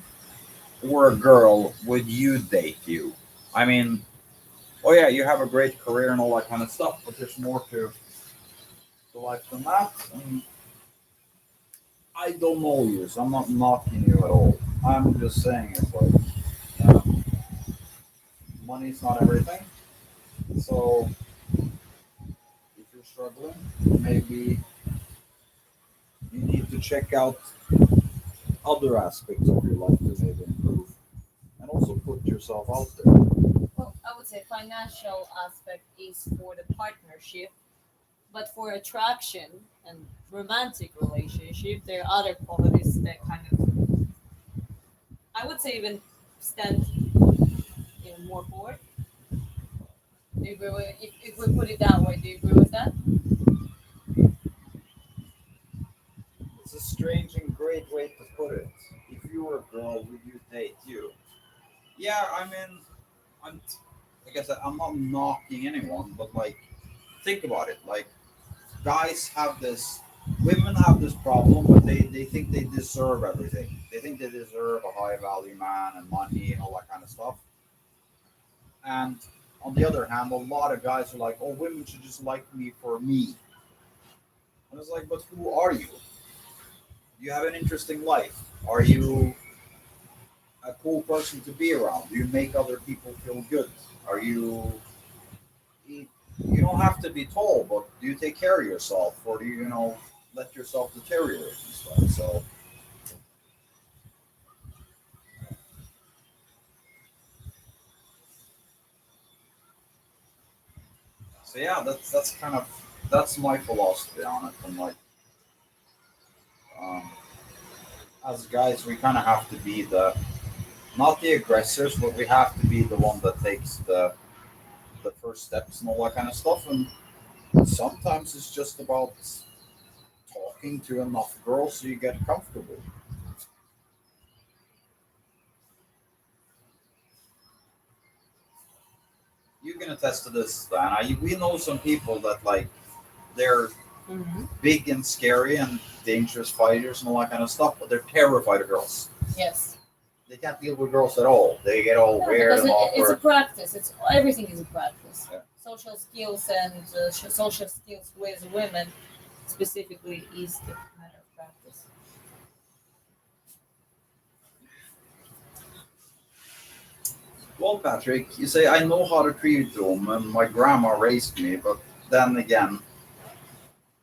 were a girl, would you date you? I mean, oh yeah, you have a great career and all that kind of stuff, but there's more to life than that. And I don't know you, so I'm not knocking you at all. I'm just saying it's like, um, money's not everything. So if you're struggling, maybe you need to check out other aspects of your life to maybe improve, and also put yourself out there. Well, I would say financial aspect is for the partnership, but for attraction and romantic relationship, there are other qualities that kind of, I would say, even stand even more forward. Do you agree with, if we put it that way? Do you agree with that? It's a strange and great way to put it. If you were a girl, would you date you? Yeah, I mean, I'm, like I said, I'm not knocking anyone, but like, think about it. Like, guys have this, women have this problem, but they think they deserve everything. They think they deserve a high value man and money and all that kind of stuff. And on the other hand, a lot of guys are like, oh, women should just like me for me. And it's like, but who are you? You have an interesting life. Are you a cool person to be around? Do you make other people feel good? Are you don't have to be tall, but do you take care of yourself, or do you let yourself deteriorate and stuff? So yeah, that's kind of that's my philosophy on it. And like, um, as guys, we kind of have to be the not the aggressors, but we have to be the one that takes the first steps and all that kind of stuff. And sometimes it's just about talking to enough girls so you get comfortable. You can attest to this, Diana. We know some people that like they're Hmm. big and scary and dangerous fighters and all that kind of stuff, but they're terrified of girls. Yes. They can't deal with girls at all. They get all No, weird because and it's a awkward. practice. It's everything is a practice. Yeah. Social skills and social skills with women specifically is the matter of practice. Well, Patrick, you say I know how to treat a woman. My grandma raised me, but then again,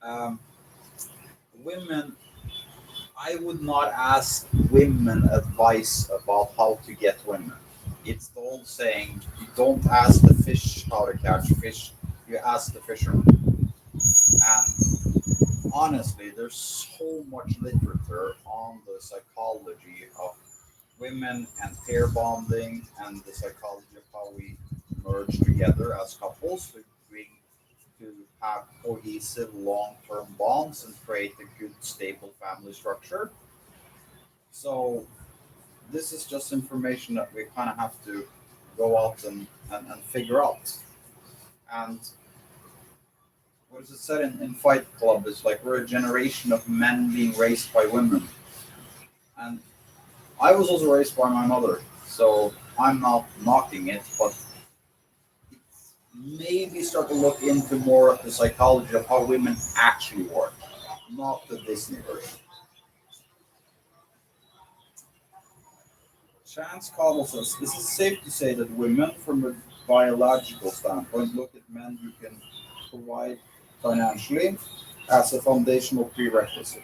um, women. I would not ask women advice about how to get women. It's the old saying: you don't ask the fish how to catch fish. You ask the fisherman. And honestly, there's so much literature on the psychology of women and pair bonding and the psychology of how we merge together as couples to bring to have cohesive long-term bonds and create a good stable family structure. So this is just information that we kind of have to go out and figure out. And what is it said in Fight Club? It's like we're a generation of men being raised by women. And I was also raised by my mother, so I'm not knocking it, but maybe start to look into more of the psychology of how women actually work, not the Disney version. Chance Cobble says, is it safe to say that women, from a biological standpoint, look at men who can provide financially as a foundational prerequisite?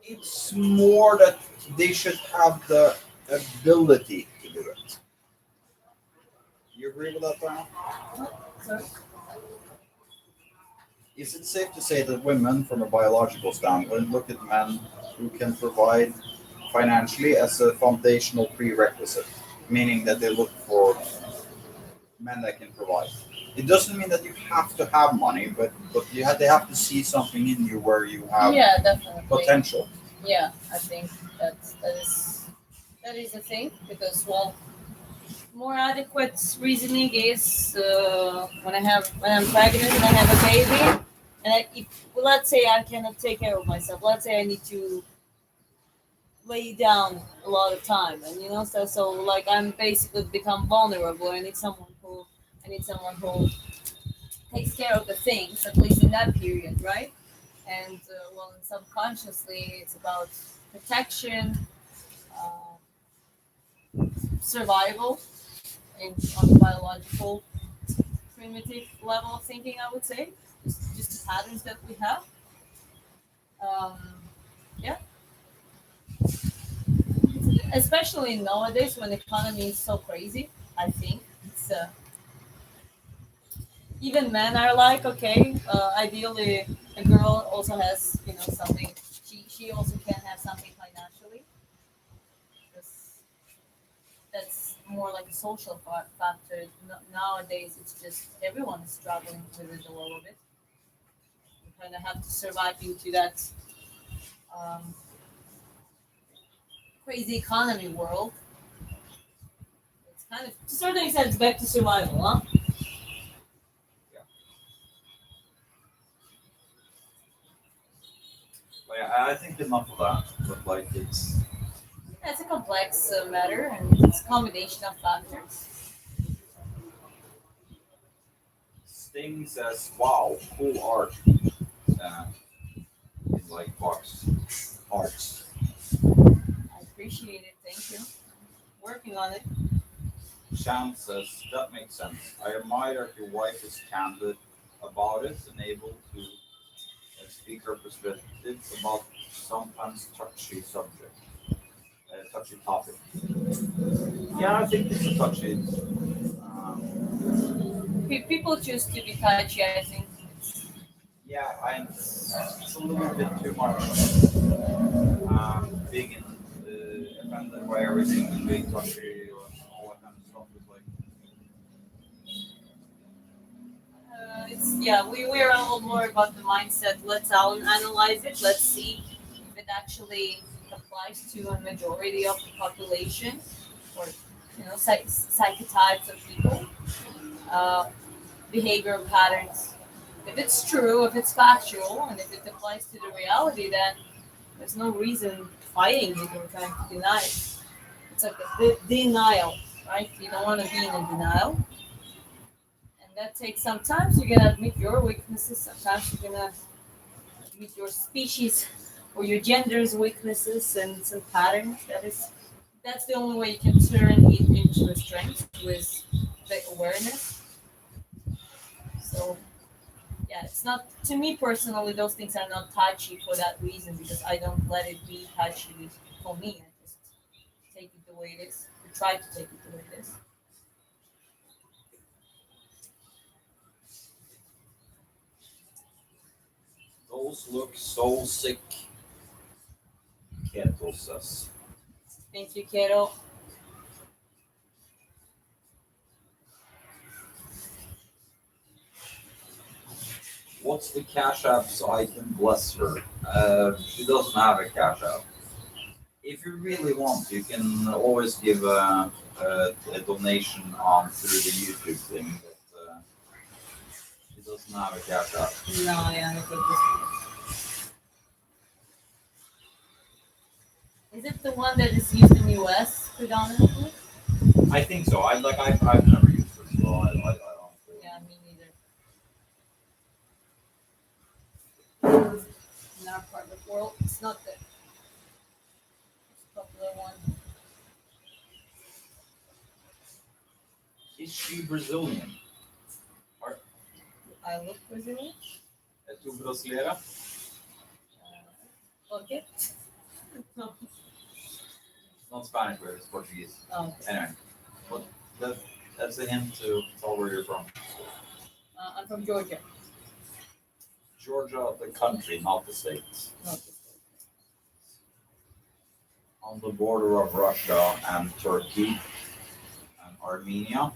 It's more that they should have the ability to do it. You agree with that, Brian? Sorry. Is it safe to say that women, from a biological standpoint, look at men who can provide financially as a foundational prerequisite, meaning that they look for men that can provide? It doesn't mean that you have to have money, but they have to see something in you where you have Yeah, definitely. potential. Yeah, I think that is the thing because well, more adequate reasoning is when I'm pregnant and I have a baby, and if well, let's say I cannot take care of myself, let's say I need to lay down a lot of time, and so like I'm basically become vulnerable. I need someone who takes care of the things at least in that period, right? And well, and subconsciously it's about protection, uh, survival, in on the biological primitive level of thinking, I would say, just the patterns that we have. Um, yeah, especially nowadays when the economy is so crazy. I think it's even men are like, okay, ideally a girl also has something. She also can have something financially. Because that's more like a social factor. Nowadays, it's just everyone is struggling with it a little bit. You kind of have to survive due to that um, crazy economy world. It's kind of, to a certain extent, it's back to survival, huh? Yeah. Like, I think enough of that, but like Yeah, it's a complex matter, and it's a combination of factors. Sting says, "Wow, cool art." Uh, in like box arts. appreciate it. Thank you. Working on it. Chan says, that makes sense. I admire that your wife is candid about it and able to speak her perspective about sometimes touchy subject, touchy topic. Yeah, I think it's a touchy. People choose to be touchy. I think. Yeah, it's a little bit too much being offended by everything and being touchy or all that kind of stuff. Is like, It's yeah. We're all more about the mindset. Let's analyze it. Let's see if it actually applies to a majority of the population, or psychotypes of people, uh, behavioral patterns. If it's true, if it's factual, and if it applies to the reality, then there's no reason fighting it or trying to deny it. It's like a denial, right? You don't want to be in a denial, and that takes sometimes you're gonna admit your weaknesses. Sometimes you're gonna admit your species or your gender's weaknesses and some patterns. That's the only way you can turn it into a strength with the awareness. So yeah, it's not to me personally. Those things are not touchy for that reason because I don't let it be touchy for me. I just take it the way it is. I try to take it the way it is. those look so sick, Keto says. Thank you, Kero. What's the Cash App so I can bless her? She doesn't have a Cash App. If you really want, you can always give a donation on through the YouTube thing, but she doesn't have a Cash App. No, yeah, I think this is it the one that is used in US predominantly? I think so. I've never used it, so I don't. Yeah, me neither. In our part of the world, it's not the most popular one. Is she Brazilian? Or I look Brazilian. é tu brasileira? Okay. No. It's not Spanish, but it's Portuguese. Oh, okay. Anyway, but that, that's a hint to tell where you're from. I'm from Georgia. Georgia, the country, not the state. No, On the border of Russia and Turkey and Armenia.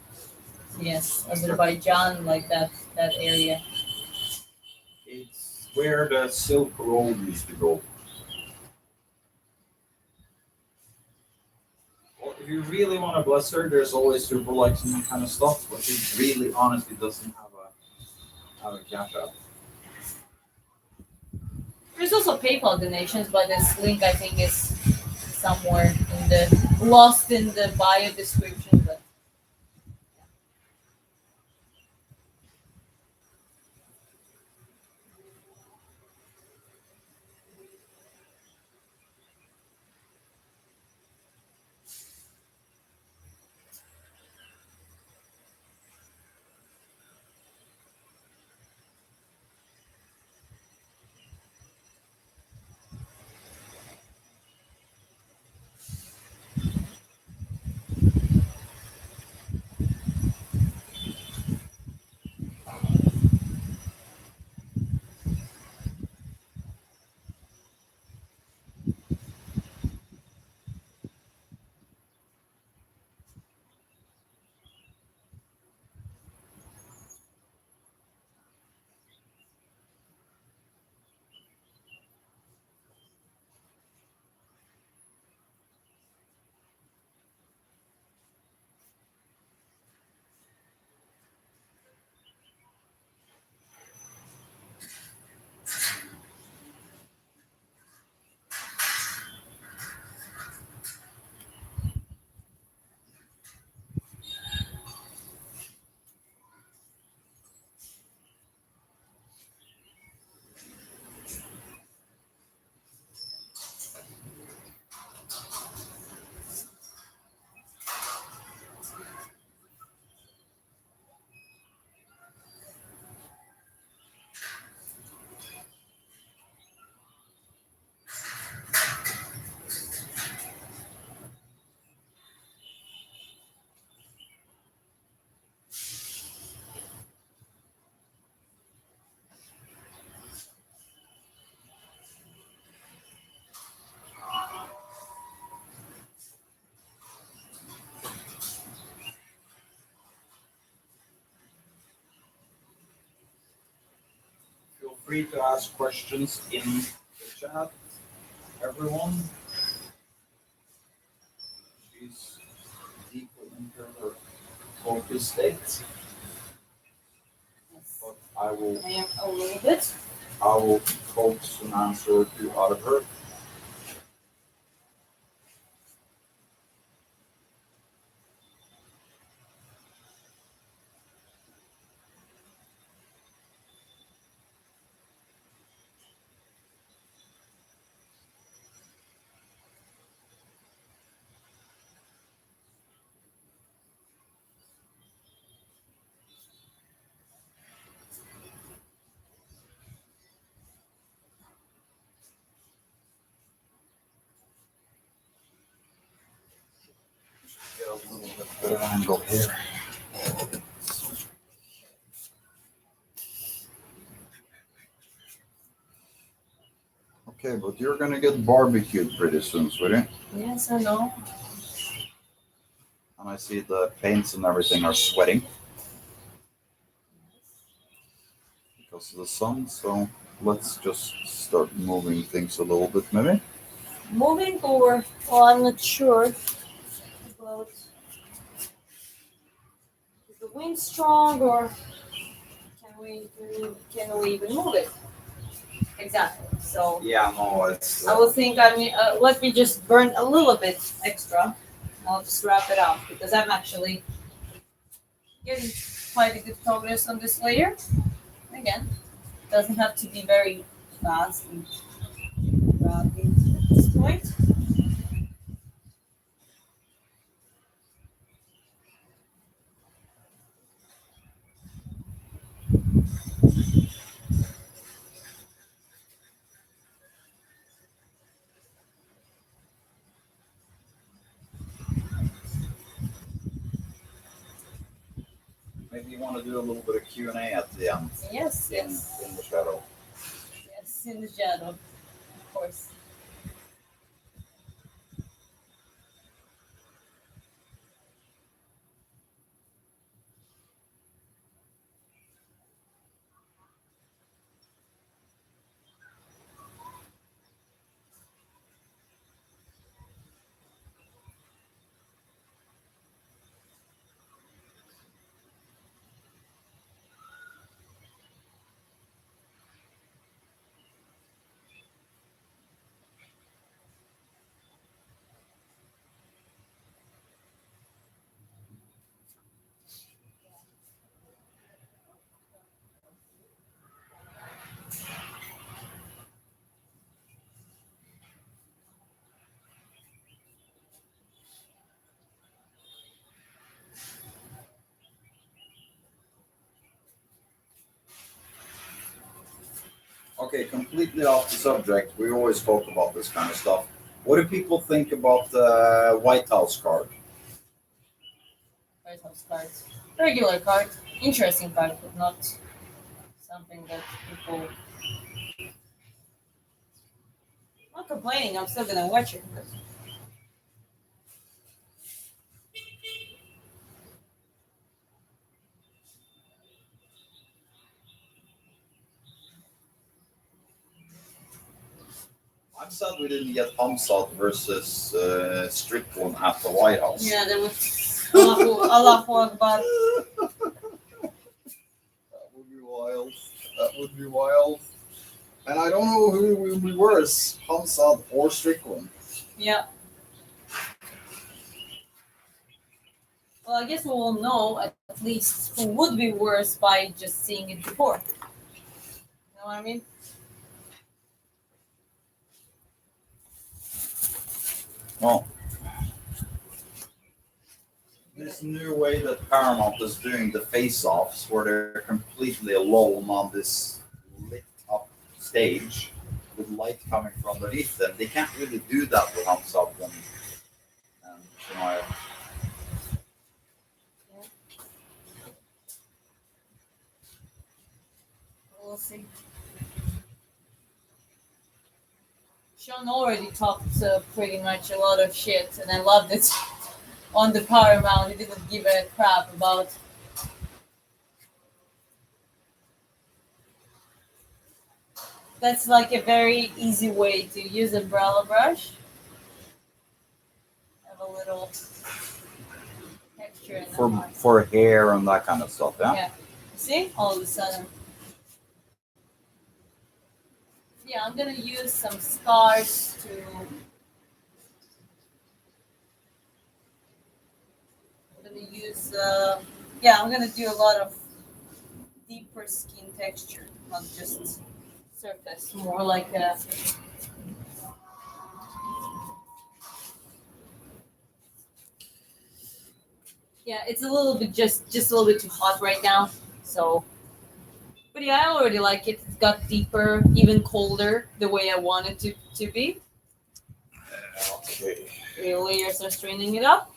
yes, Azerbaijan, like that area. It's where the Silk Road used to go. Well, if you really want to bless her, there's always super likes and that kind of stuff, but she really honestly doesn't have a cash app. There's also PayPal donations, but this link I think is somewhere in the lost in the bio description. But free to ask questions in the chat, everyone. She's deeply into her focus state, Yes. but I will I am a little bit. coax an answer or two out of her. Get a little bit better angle here. Okay, but you're gonna get barbecued pretty soon, sweetie. Yes, I know. And I see the paints and everything are sweating because of the sun. So let's just start moving things a little bit, maybe. Moving or well, I'm not sure about is the wind strong or can we even move it? Exactly. So Yeah, no, it's. I will think. I mean, let me just burn a little bit extra. I'll just wrap it up because I'm actually getting quite a good progress on this layer. Again, doesn't have to be very fast and rapid at this point. Maybe you want to do a little bit of Q&A at the end Yes, in yes, in the shadow. yes, in the shadow, of course. Okay, completely off the subject. We always talk about this kind of stuff. What do people think about the White House card? White House card, regular card, interesting card, but not something that people. Not complaining. I'm still gonna watch it. But I'm sad we didn't get Hamzat versus Strickland at the White House. yeah, there was Allahu Akbar. That would be wild. That would be wild. And I don't know who will be worse, Hamzat or Strickland. Yeah. Well, I guess we will know at least who would be worse by just seeing it before. You know what I mean? Well, this new way that Paramount is doing the face-offs, where they're completely alone on this lit up stage with light coming from underneath them, they can't really do that with Hamzat and Shania. We'll see. Sean already talked pretty much a lot of shit, and I loved it on the Paramount. He didn't give a crap That's like a very easy way to use umbrella brush. Have a little texture in the eye. For hair and that kind of stuff. Yeah. Yeah. See? All of a sudden. Yeah, I'm gonna use some scars to. I'm gonna use. Yeah, I'm gonna do a lot of deeper skin texture, not just surface. More like a. Yeah, it's a little bit just a little bit too hot right now. So, but yeah, I already like it. It's got deeper, even colder, the way I want it to be. Okay. The layers are straightening it up.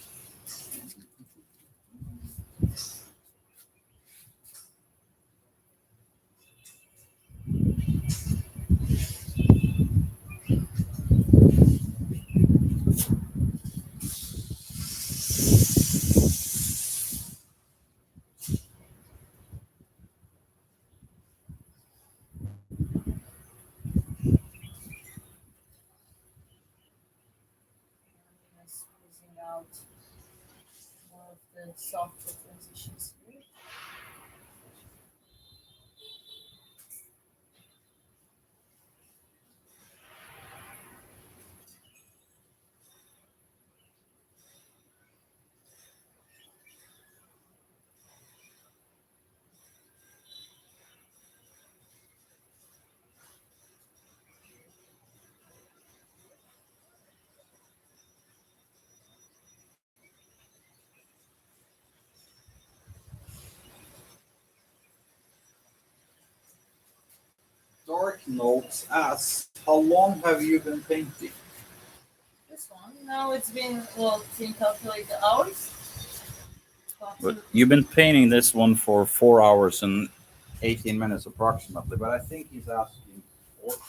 Squeezing out more of the softer transitions here. Dark Notes asks, how long have you been painting? This one. Now it's been, well, can you calculate the hours? But you've been painting this one for 4 hours and 18 minutes approximately. But I think he's asking Orchid,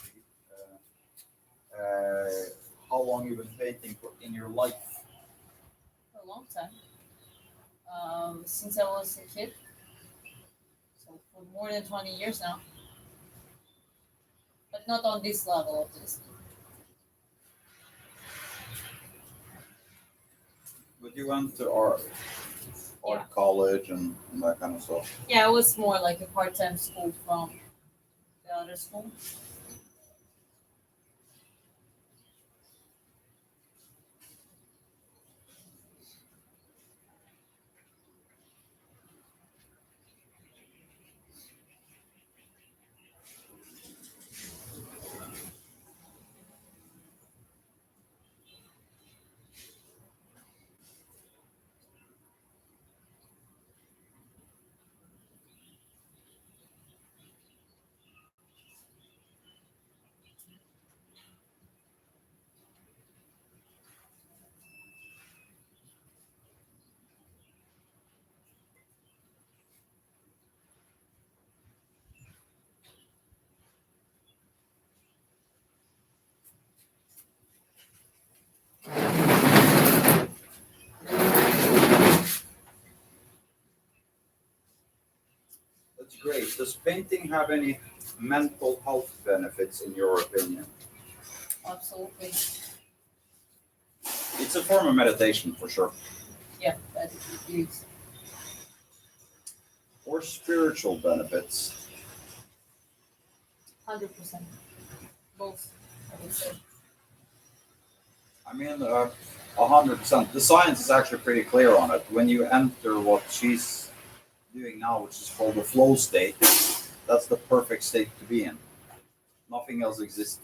how long you've been painting for in your life. For a long time. Since I was a kid. So for more than 20 years now. But not on this level, obviously. But you went to art college and that kind of stuff. Yeah, it was more like a part-time school from the other school. That's great. Does painting have any mental health benefits in your opinion? Absolutely. It's a form of meditation for sure. Yeah, that is Or spiritual benefits. 100%. Both, I would say. I mean, 100%. The science is actually pretty clear on it. When you enter what she's doing now, which is called the flow state, that's the perfect state to be in. Nothing else exists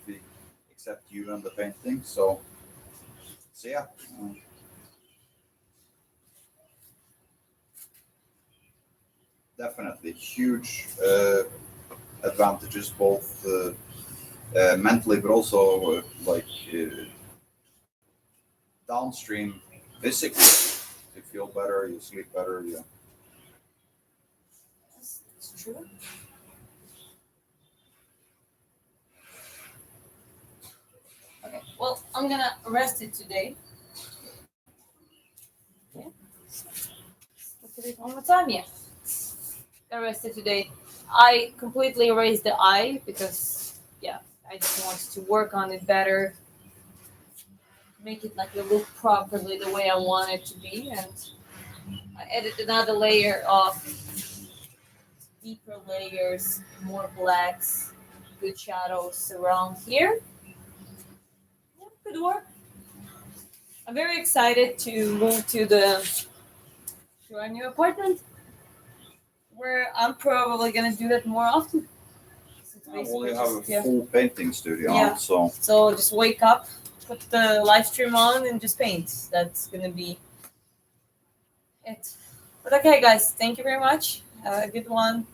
except you and the painting. So yeah, definitely huge advantages, both mentally, but also downstream physically. You feel better, you sleep better. You That's true. Okay, well, I'm gonna rest it today. Yeah. Look at it one more time, yeah. I rested today. I completely erased the eye because yeah, I just wanted to work on it better, make it like it look properly the way I want it to be, and I added another layer of deeper layers, more blacks, good shadows around here. Yeah, good work. I'm very excited to move to our new apartment where I'm probably gonna do that more often. So it's Well, basically you have a just yeah. full painting studio, Yeah. so So just wake up, put the live stream on, and just paint. That's gonna be it. But okay, guys, thank you very much. Have a good one.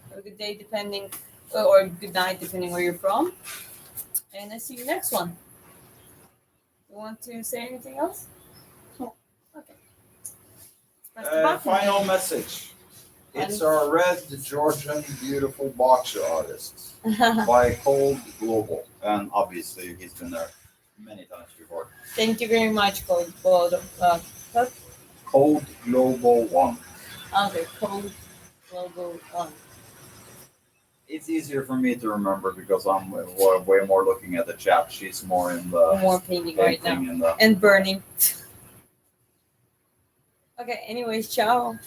Have a good day, depending, or good night, depending where you're from. And I see you next one. You want to say anything else? No. Okay. Press the button. Final message. It's our red Georgian beautiful boxer artist by Cold Global. and obviously he's been there many times before. Thank you very much, Code. What? Code Global One. Okay, Code Global One. It's easier for me to remember because I'm way more looking at the chat. She's more in the More painting right now. painting and the And burning. Okay, anyways, ciao.